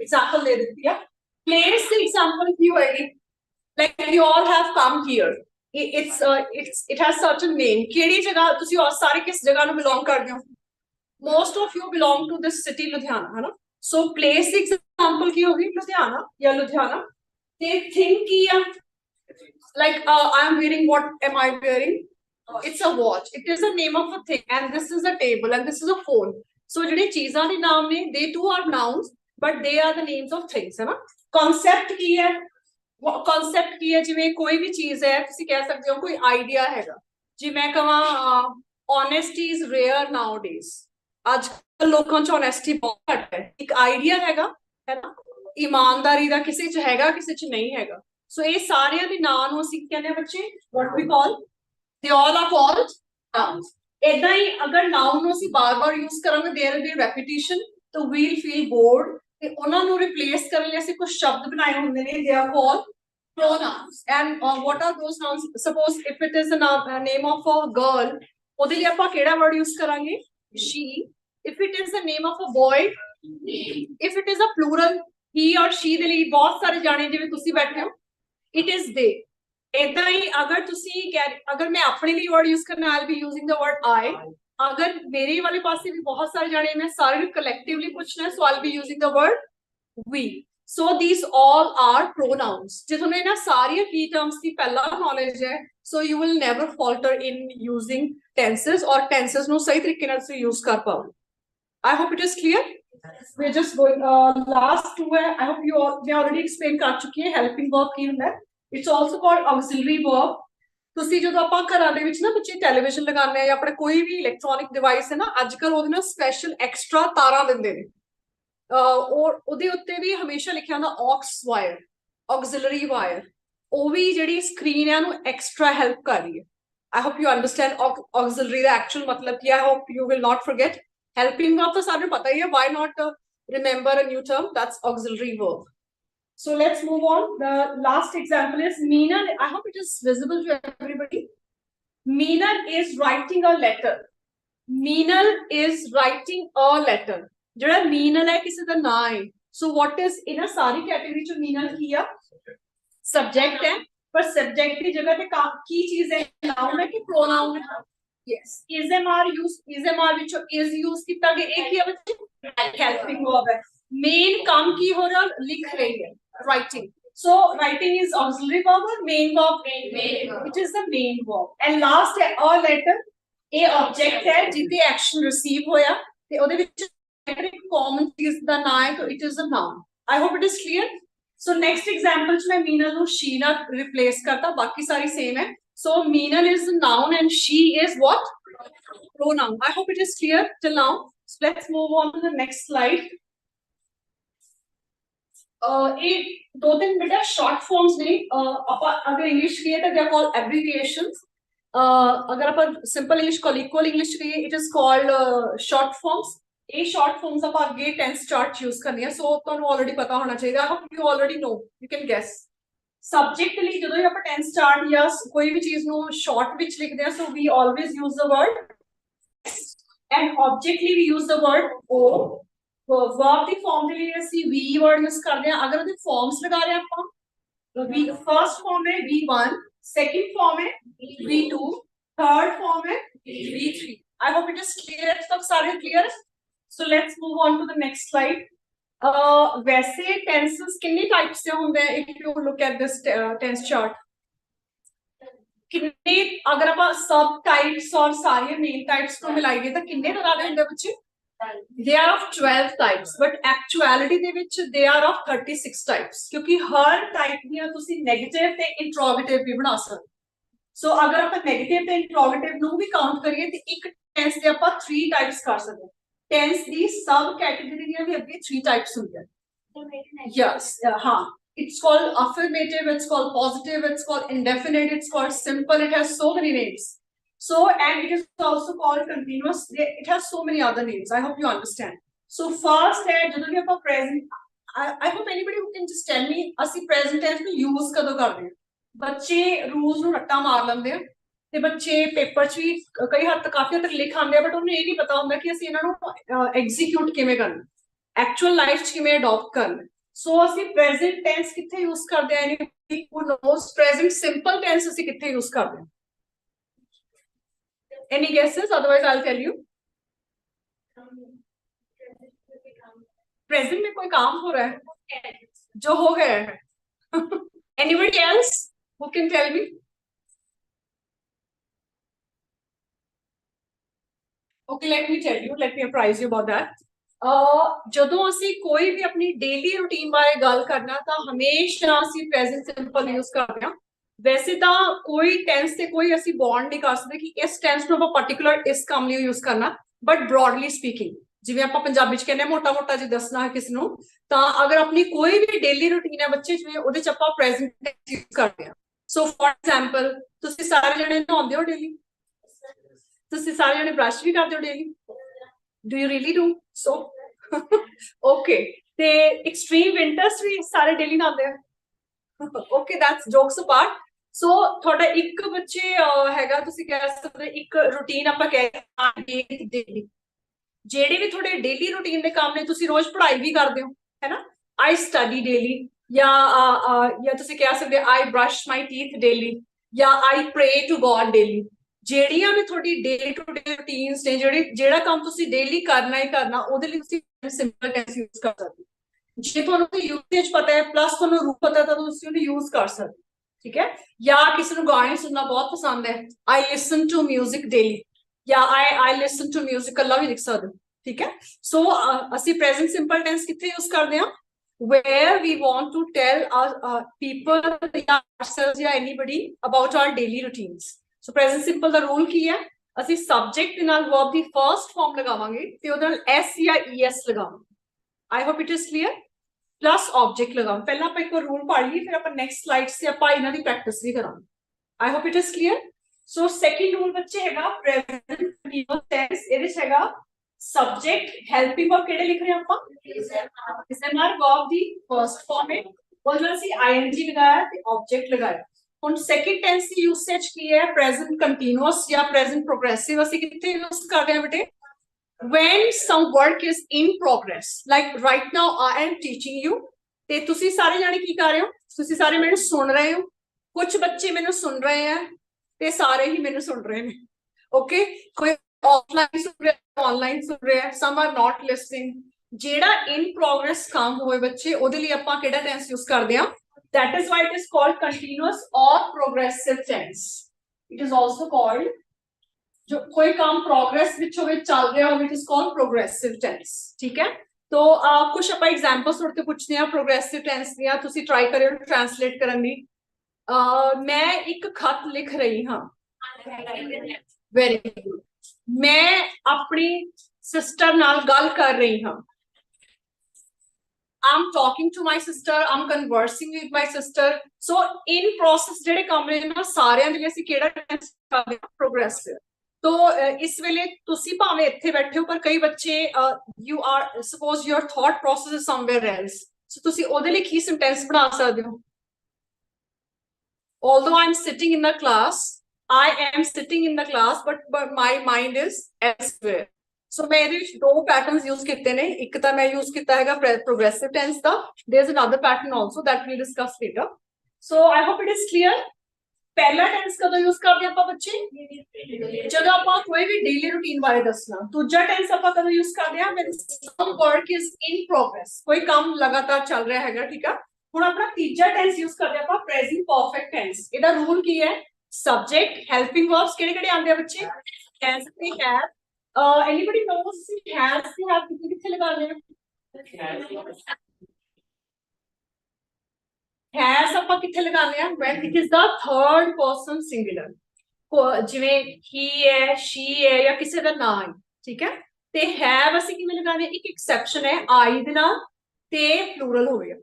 example ले ਦਿੱਤੀ ਆ. Place the example की होएगी. Like you all have come here. It has certain name. ਕਿਹੜੀ ਜਗ੍ਹਾ ਤੁਸੀਂ ਸਾਰੇ ਕਿਸ ਜਗ੍ਹਾ ਨੂੰ belong ਕਰਦੇ ਹੋ? Most of you belong to this city Ludhiana, है ना? So place example की होगी Ludhiana या Ludhiana. They think की है like I am wearing, what am I wearing? It's a watch. It is the name of a thing, and this is a table, and this is a phone. So ਜਿਹੜੇ ਚੀਜ਼ਾਂ ਦੇ ਨਾਮ ਨੇ, they too are nouns, but they are the names of things, है ना? Concept ਕੀ ਹੈ? Concept ਕੀ ਹੈ? ਜਿਵੇਂ ਕੋਈ ਵੀ ਚੀਜ਼ ਹੈ, ਤੁਸੀਂ ਕਹਿ ਸਕਦੇ ਹੋ ਕੋਈ ਆਈਡੀਆ ਹੈਗਾ. ਜੇ ਮੈਂ ਕਹਾਂ honesty is rare nowadays. ਅੱਜ ਕੱਲ ਲੋਕਾਂ ਚ honesty ਬਹੁਤ ਘੱਟ ਹੈ. ਇੱਕ ਆਈਡੀਆ ਹੈਗਾ, ਹੈ ਨਾ? ਇਮਾਨਦਾਰੀ ਦਾ ਕਿਸੇ ਚ ਹੈਗਾ, ਕਿਸੇ ਚ ਨਹੀਂ ਹੈਗਾ. ਸੋ ਇਹ ਸਾਰਿਆਂ ਦੇ ਨਾਂ ਨੂੰ ਅਸੀਂ ਕਹਿੰਦੇ ਆ ਬੱਚੇ, what we call, they all are called nouns. ਏਦਾਂ ਹੀ ਅਗਰ noun ਨੂੰ ਅਸੀਂ ਬਾਰ-ਬਾਰ use ਕਰਾਂਗੇ, there will be repetition, ਤਾਂ we'll feel bored. ਤੇ ਉਹਨਾਂ ਨੂੰ replace ਕਰਨ ਲਈ ਅਸੀਂ ਕੁਝ ਸ਼ਬਦ ਬਣਾਏ ਹੁੰਦੇ ਨੇ, they are called pronouns. And what are those nouns? Suppose if it is a name of a girl, ਉਹਦੇ ਲਈ ਆਪਾਂ ਕਿਹੜਾ word use ਕਰਾਂਗੇ? She. If it is the name of a boy, if it is a plural, he or she ਦੇ ਲਈ ਬਹੁਤ ਸਾਰੇ ਜਾਣੇ ਜਿਵੇਂ ਤੁਸੀਂ ਬੈਠੇ ਹੋ, it is they. ਏਦਾਂ ਹੀ ਅਗਰ ਤੁਸੀਂ ਅਗਰ ਮੈਂ ਆਪਣੇ ਲਈ word use ਕਰਨਾ, I'll be using the word I. ਅਗਰ ਮੇਰੇ ਵਾਲੇ ਪਾਸੇ ਵੀ ਬਹੁਤ ਸਾਰੇ ਜਾਣੇ, ਮੈਂ ਸਾਰੇ ਨੂੰ collectively ਪੁੱਛਣਾ, so I'll be using the word we. So these all are pronouns. ਜੇ ਤੁਹਾਨੂੰ ਇਹਨਾਂ ਸਾਰੀਆਂ key terms ਦੀ ਪਹਿਲਾਂ knowledge ਹੈ, so you will never falter in using tenses, or tenses ਨੂੰ ਸਹੀ ਤਰੀਕੇ ਨਾਲ ਤੁਸੀਂ use ਕਰ ਪਾਓਗੇ. I hope it is clear. We're just going last two है. I hope you all, we already explained कर चुकी है helping verb ਕੀ ਹੁੰਦਾ ਹੈ. It's also called auxiliary verb. ਤੁਸੀਂ ਜਦੋਂ ਆਪਾਂ ਘਰਾਂ ਦੇ ਵਿੱਚ ਨਾ ਬੱਚੇ ਟੈਲੀਵਿਜ਼ਨ ਲਗਾਉਂਦੇ ਆ ਜਾਂ ਆਪਣੇ ਕੋਈ ਵੀ ਇਲੈਕਟ੍ਰੋਨਿਕ ਡਿਵਾਈਸ ਹੈ ਨਾ, ਅੱਜ ਕੱਲ ਉਹਦੇ ਨਾਲ ਸਪੈਸ਼ਲ ਐਕਸਟਰਾ ਤਾਰਾਂ ਦਿੰਦੇ ਨੇ, ਔਰ ਉਹਦੇ ਉੱਤੇ ਵੀ ਹਮੇਸ਼ਾ ਲਿਖਿਆ ਹੁੰਦਾ aux wire, auxiliary wire. ਉਹ ਵੀ ਜਿਹੜੀ ਸਕਰੀਨ ਹੈ ਉਹਨੂੰ ਐਕਸਟਰਾ ਹੈਲਪ ਕਰ ਰਹੀ ਹੈ. I hope you understand auxiliary the actual ਮਤਲਬ ਕੀ ਹੈ. I hope you will not forget. Helping verb ਤਾਂ ਸਾਨੂੰ ਪਤਾ ਹੀ ਹੈ. Why not remember a new term? That's auxiliary verb. So let's move on. The last example is Meena. I hope it is visible to everybody. Meena is writing a letter. Meena is writing a letter. ਜਿਹੜਾ Meena ਹੈ ਕਿਸੇ ਦਾ ਨਾਂ ਹੈ. So what is in a sorry category ਚ Meena ਕੀ ਆ? Subject ਹੈ, ਪਰ subject ਦੀ ਜਗ੍ਹਾ ਤੇ ਕੀ ਚੀਜ਼ ਹੈ? Noun ਹੈ ਕਿ pronoun ਹੈ? Yes. Is which is used ਕੀਤਾ ਗਿਆ, ਇਹ ਕੀ ਹੈ ਬੱਚੇ? Helping verb ਹੈ. Main काम की हो रहा, लिख रही है, writing. So writing is auxiliary verb or main verb? Main. It is the main verb. And last है a letter. A object है जिसे action receive होया, ते ओदे विच एक common चीज दा नाम है, तो it is a noun. I hope it is clear. So next example च मैं Meena नु she ना replace करता, बाकी सारी same है. So Meena is a noun and she is what? Pronoun. I hope it is clear till now. So let's move on to the next slide. ये दो तीन बेटा short forms ने, अगर English किए तो they are called abbreviations. अगर अपन simple English colloquial English किए, it is called short forms. ये short forms आप आगे tense chart use करनी है, so तो already पता होना चाहिए. I hope you already know. You can guess. Subject ਲਈ ਜਦੋਂ ਆਪਾਂ tense chart ਜਾਂ ਕੋਈ ਵੀ ਚੀਜ਼ ਨੂੰ short ਵਿੱਚ ਲਿਖਦੇ ਹਾਂ, so we always use the word. And object ਲਈ we use the word o. Verb the form ਦੇ ਲਈ ਅਸੀਂ we word use ਕਰਦੇ ਹਾਂ. ਅਗਰ ਉਹਦੇ forms ਲਗਾ ਰਹੇ ਆਪਾਂ, we first form है v1, second form है v2, third form है v3. I hope it is clear. तक सारे clear? So let's move on to the next slide. वैसे tenses कितने types से होंगे if you look at this tense chart? कितने अगर आप सब types और सारे main types को मिलाइए तो कितने तरह के होंगे बच्चे? They are of 12 types, but actuality ਦੇ ਵਿੱਚ they are of 36 types. क्योंकि हर type ਦੀਆਂ ਤੁਸੀਂ negative ਤੇ interrogative ਵੀ ਬਣਾ ਸਕਦੇ. So अगर आप negative ਤੇ interrogative ਨੂੰ ਵੀ count करिए तो एक tense ਦੇ ਆਪਾਂ 3 types कर सकते हैं. Tense ਦੀ sub category ਦੀਆਂ ਵੀ ਅੱਗੇ 3 types ਹੁੰਦੀਆਂ. Yes, हाँ. It's called affirmative, it's called positive, it's called indefinite, it's called simple. It has so many names. So, and it is also called continuous. It has so many other names. I hope you understand. So first है ਜਦੋਂ ਵੀ ਆਪਾਂ present, I hope anybody who can just tell me ਅਸੀਂ present tense ਨੂੰ use ਕਦੋਂ ਕਰਦੇ ਹਾਂ? ਬੱਚੇ rules ਨੂੰ ਰੱਟਾ ਮਾਰ ਲੈਂਦੇ ਆ ਤੇ ਬੱਚੇ ਪੇਪਰ 'ਚ ਵੀ ਕਈ ਹੱਦ ਤੱਕ ਕਾਫੀ ਹੱਦ ਤੱਕ ਲਿਖ ਆਉਂਦੇ ਆ ਬਟ ਉਹਨੂੰ ਇਹ ਨਹੀਂ ਪਤਾ ਹੁੰਦਾ ਕਿ ਅਸੀਂ ਇਹਨਾਂ ਨੂੰ ਐਗਜ਼ੀਕਿਊਟ ਕਿਵੇਂ ਕਰਨਾ, ਐਕਚੁਅਲ ਲਾਈਫ 'ਚ ਕਿਵੇਂ ਅਡਾਪਟ ਕਰਨਾ. ਸੋ ਅਸੀਂ ਪ੍ਰੈਜ਼ੈਂਟ ਟੈਂਸ ਕਿੱਥੇ ਯੂਜ਼ ਕਰਦੇ ਆ? ਐਨੀ ਹੂ ਨੋਸ ਪ੍ਰੈਜ਼ੈਂਟ ਸਿੰਪਲ ਟੈਂਸ ਅਸੀਂ ਕਿੱਥੇ ਯੂਜ਼ ਕਰਦੇ ਆ? Any guesses? Otherwise, I'll tell you. Present में कोई काम हो रहा है जो हो गया है. Anybody else who can tell me? Okay, let me tell you. Let me apprise you about that. ਜਦੋਂ ਅਸੀਂ ਕੋਈ ਵੀ ਆਪਣੀ ਡੇਲੀ ਰੂਟੀਨ ਬਾਰੇ ਗੱਲ ਕਰਨਾ ਤਾਂ ਹਮੇਸ਼ਾ ਅਸੀਂ ਪ੍ਰੈਜ਼ੈਂਟ ਸਿੰਪਲ ਯੂਜ਼ ਕਰਦੇ ਹਾਂ. ਵੈਸੇ ਤਾਂ ਕੋਈ ਟੈਂਸ ਤੇ ਕੋਈ ਅਸੀਂ ਬੌਂਡ ਨਹੀਂ ਕਰ ਸਕਦੇ ਕਿ ਇਸ ਟੈਂਸ ਨੂੰ ਆਪਾਂ ਪਾਰਟਿਕੂਲਰ ਇਸ ਕੰਮ ਲਈ ਯੂਜ਼ ਕਰਨਾ, ਬਟ ਬ੍ਰੌਡਲੀ ਸਪੀਕਿੰਗ ਜਿਵੇਂ ਆਪਾਂ ਪੰਜਾਬੀ ਚ ਕਹਿੰਦੇ ਮੋਟਾ ਮੋਟਾ ਜੇ ਦੱਸਣਾ ਹੈ ਕਿਸ ਨੂੰ, ਤਾਂ ਅਗਰ ਆਪਣੀ ਕੋਈ ਵੀ ਡੇਲੀ ਰੂਟੀਨ ਹੈ ਬੱਚੇ ਜਿਵੇਂ ਉਹਦੇ ਚ ਆਪਾਂ ਪ੍ਰੈਜ਼ੈਂਟ ਟੈਂਸ ਯੂਜ਼ ਕਰਦੇ ਹਾਂ. ਸੋ ਫॉर ਐਗਜ਼ਾਮਪਲ ਤੁਸੀਂ ਸਾਰੇ ਜਣੇ ਨਹਾਉਂਦੇ ਹੋ ਡੇਲੀ, ਤੁਸੀਂ ਸਾਰੇ ਜਣੇ ਬ੍ਰਸ਼ ਵੀ ਕਰਦੇ ਹੋ daily, do you really do? So okay, ਤੇ ਐਕਸਟ੍ਰੀਮ ਵਿੰਟਰਸ ਵੀ ਸਾਰੇ ਡੇਲੀ ਨਹਾਉਂਦੇ ਆ. Okay, that's jokes apart. So ਤੁਹਾਡਾ ਇੱਕ ਬੱਚੇ ਹੈਗਾ ਤੁਸੀਂ ਕਹਿ ਸਕਦੇ ਇੱਕ ਰੂਟੀਨ ਆਪਾਂ ਕਹਿ ਡੇਲੀ, ਜਿਹੜੇ ਵੀ ਤੁਹਾਡੇ ਡੇਲੀ ਰੂਟੀਨ ਦੇ ਕੰਮ ਨੇ ਤੁਸੀਂ ਰੋਜ਼ ਪੜ੍ਹਾਈ ਵੀ ਕਰਦੇ ਹੋ ਹੈ ਨਾ, ਆਈ ਸਟੱਡੀ ਡੇਲੀ, ਜਾਂ ਤੁਸੀਂ ਕਹਿ ਸਕਦੇ ਆਈ ਬ੍ਰਸ਼ ਮਾਈ ਟੀਥ ਡੇਲੀ, ਜਾਂ ਆਈ ਪ੍ਰੇ ਟੂ ਗॉड ਡੇਲੀ. ਜਿਹੜੀਆਂ ਵੀ ਤੁਹਾਡੀ ਡੇ ਟੂ ਡੇ ਰੂਟੀਨਸ ਨੇ, ਜਿਹੜਾ ਕੰਮ ਤੁਸੀਂ ਡੇਲੀ ਕਰਨਾ ਹੀ ਕਰਨਾ, ਉਹਦੇ ਲਈ ਤੁਸੀਂ ਸਿੰਪਲ ਟੈਂਸ ਯੂਜ਼ ਕਰ ਸਕਦੇ. ਜੇ ਤੁਹਾਨੂੰ ਯੂਸੇਜ ਪਤਾ ਹੈ ਪਲੱਸ ਤੁਹਾਨੂੰ ਰੂਪ ਪਤਾ ਤਾਂ ਤੁਸੀਂ ਉਹਨੂੰ ਯੂਜ਼ ਕਰ ਸਕਦੇ. ਠੀਕ ਹੈ, ਜਾਂ ਕਿਸੇ ਨੂੰ ਗਾਣੇ ਸੁਣਨਾ ਬਹੁਤ ਪਸੰਦ ਹੈ, ਆਈ ਲਿਸਨ ਟੂ ਮਿਊਜ਼ਿਕ ਡੇਲੀ, ਜਾਂ ਆਈ ਲਿਸਨ ਟੂ ਮਿਊਜ਼ਿਕ ਕੱਲਾ ਵੀ ਲਿਖ ਸਕਦੇ. ਠੀਕ ਹੈ, ਸੋ ਅਸੀਂ ਪ੍ਰੈਜ਼ੈਂਟ ਸਿੰਪਲ ਟੈਂਸ ਕਿੱਥੇ ਯੂਜ਼ ਕਰਦੇ ਹਾਂ? where we want to tell our people ਜਾਂ ourselves ਜਾਂ anybody about our daily routines. So present simple the rule ਕੀ ਹੈ? ਅਸੀਂ subject ਦੇ ਨਾਲ verb ਦੀ first form ਲਗਾਵਾਂਗੇ ਤੇ ਉਹਦੇ ਨਾਲ s ਜਾਂ es ਲਗਾਵਾਂਗੇ. I hope it is clear. Plus object ਲਗਾਵਾਂ. ਪਹਿਲਾਂ ਆਪਾਂ ਇੱਕ ਰੂਲ ਪੜ੍ਹ ਲਈਏ ਫਿਰ ਆਪਾਂ ਨੈਕਸਟ ਸਲਾਈਡ ਸੇ ਆਪਾਂ ਇਹਨਾਂ ਦੀ ਪ੍ਰੈਕਟਿਸ ਵੀ ਕਰਾਂਗੇ. I hope it is clear. So second rule ਬੱਚੇ ਹੈਗਾ present continuous tense. ਇਹਦੇ ਵਿੱਚ ਹੈਗਾ subject helping verb ਕਿਹੜੇ ਲਿਖ ਰਹੇ ਆਪਾਂ? is our verb the first form ਹੈ, और जो ਅਸੀਂ ing ਲਗਾਇਆ ਤੇ object ਲਗਾਇਆ. ਹੁਣ second tense ਦੀ usage ਕੀ ਹੈ? present continuous ਜਾਂ present progressive ਅਸੀਂ ਕਿੱਥੇ ਯੂਜ਼ ਕਰਦੇ ਹਾਂ ਬੇਟੇ? when some work is in progress, like right now I am teaching you, ਤੇ ਤੁਸੀਂ ਸਾਰੇ ਜਾਣੇ ਕੀ ਕਰ ਰਹੇ ਹੋ? ਤੁਸੀਂ ਸਾਰੇ ਮੈਨੂੰ ਸੁਣ ਰਹੇ ਹੋ, ਕੁਝ ਬੱਚੇ ਮੈਨੂੰ ਸੁਣ ਰਹੇ ਆ ਤੇ ਸਾਰੇ ਹੀ ਮੈਨੂੰ ਸੁਣ ਰਹੇ ਨੇ. ਓਕੇ, ਕੋਈ ਆਫਲਾਈਨ ਸੁਣ ਰਿਹਾ, ਆਨਲਾਈਨ ਸੁਣ ਰਿਹਾ, some are not listening. ਜਿਹੜਾ in progress ਕੰਮ ਹੋਏ ਬੱਚੇ ਉਹਦੇ ਲਈ ਆਪਾਂ ਕਿਹੜਾ ਟੈਂਸ ਯੂਜ਼ ਕਰਦੇ ਹਾਂ? that is why it is called continuous or progressive tense. It is also called जो कोई काम प्रोग्रेस ਵਿੱਚ ਹੋਵੇ ਚੱਲ ਰਿਹਾ ਹੋਵੇ, it is called progressive tense. ठीक है, तो कुछ ਆਪਾਂ एग्जांपल्स ਤੁਹਾਡੇ ਤੋਂ ਪੁੱਛਦੇ ਆ progressive tense ਦੀਆਂ, ਤੁਸੀਂ ਟਰਾਈ ਕਰਿਓ ਟ੍ਰਾਂਸਲੇਟ ਕਰਨ ਦੀ. ਮੈਂ ਇੱਕ ਖਤ ਲਿਖ ਰਹੀ ਹਾਂ. Very good. ਮੈਂ ਆਪਣੀ ਸਿਸਟਰ ਨਾਲ ਗੱਲ ਕਰ ਰਹੀ ਹਾਂ. I'm talking to my sister, I'm conversing with my sister. So in process ਜਿਹੜੇ ਕੰਮ ਨੇ ਨਾ ਸਾਰਿਆਂ ਦੇ ਲਈ ਅਸੀਂ ਕਿਹੜਾ ਟੈਂਸ ਕਰਦੇ ਹਾਂ? progressive. तो इस वेले तुसी भावे इत्थे बैठे हो पर कई बच्चे you are suppose your thought process is somewhere else, so तुसी ओदे लिए की sentence बना सकदे हो? although I'm sitting in the class, I am sitting in the class but my mind is elsewhere. So मैं ਇਹਦੇ ਵਿੱਚ ਦੋ patterns use ਕੀਤੇ ਨੇ. ਇੱਕ ਤਾਂ ਮੈਂ use ਕੀਤਾ ਹੈਗਾ progressive tense the. There's another pattern also that we'll discuss later. So I hope it is clear. पहला टेंस कदों यूज करते हैं बच्चे जब आप कोई भी डेली रूटीन बारे दसना दूजा टेंस आप कदों यूज करते हैं when some work is in progress कोई काम लगातार चल रहा हैगा ठीक है हुण अपना तीजा टेंस यूज करते हैं प्रेजेंट परफेक्ट टेंस ਇਹਦਾ रूल की है सब्जेक्ट हेल्पिंग वर्ब्स ਕਿਹੜੇ-ਕਿਹੜੇ ਆਉਂਦੇ ਆ ਬੱਚੇ हैज ਤੇ हैव एनीबॉडी नोस हैज ਤੇ हैव किथे लगाने हैं has ਆਪਾਂ ਕਿੱਥੇ ਲਗਾਉਂਦੇ ਆ when it is the third person singular ਜਿਵੇਂ he ਹੈ she ਹੈ ਜਾਂ ਕਿਸੇ ਦਾ ਨਾਮ ਹੈ ਠੀਕ ਹੈ ਤੇ have ਅਸੀਂ ਕਿਵੇਂ ਲਗਾਉਂਦੇ ਆ ਇੱਕ ਐਕਸੈਪਸ਼ਨ ਹੈ I ਦੇ ਨਾਲ ਤੇ plural ਹੋਵੇ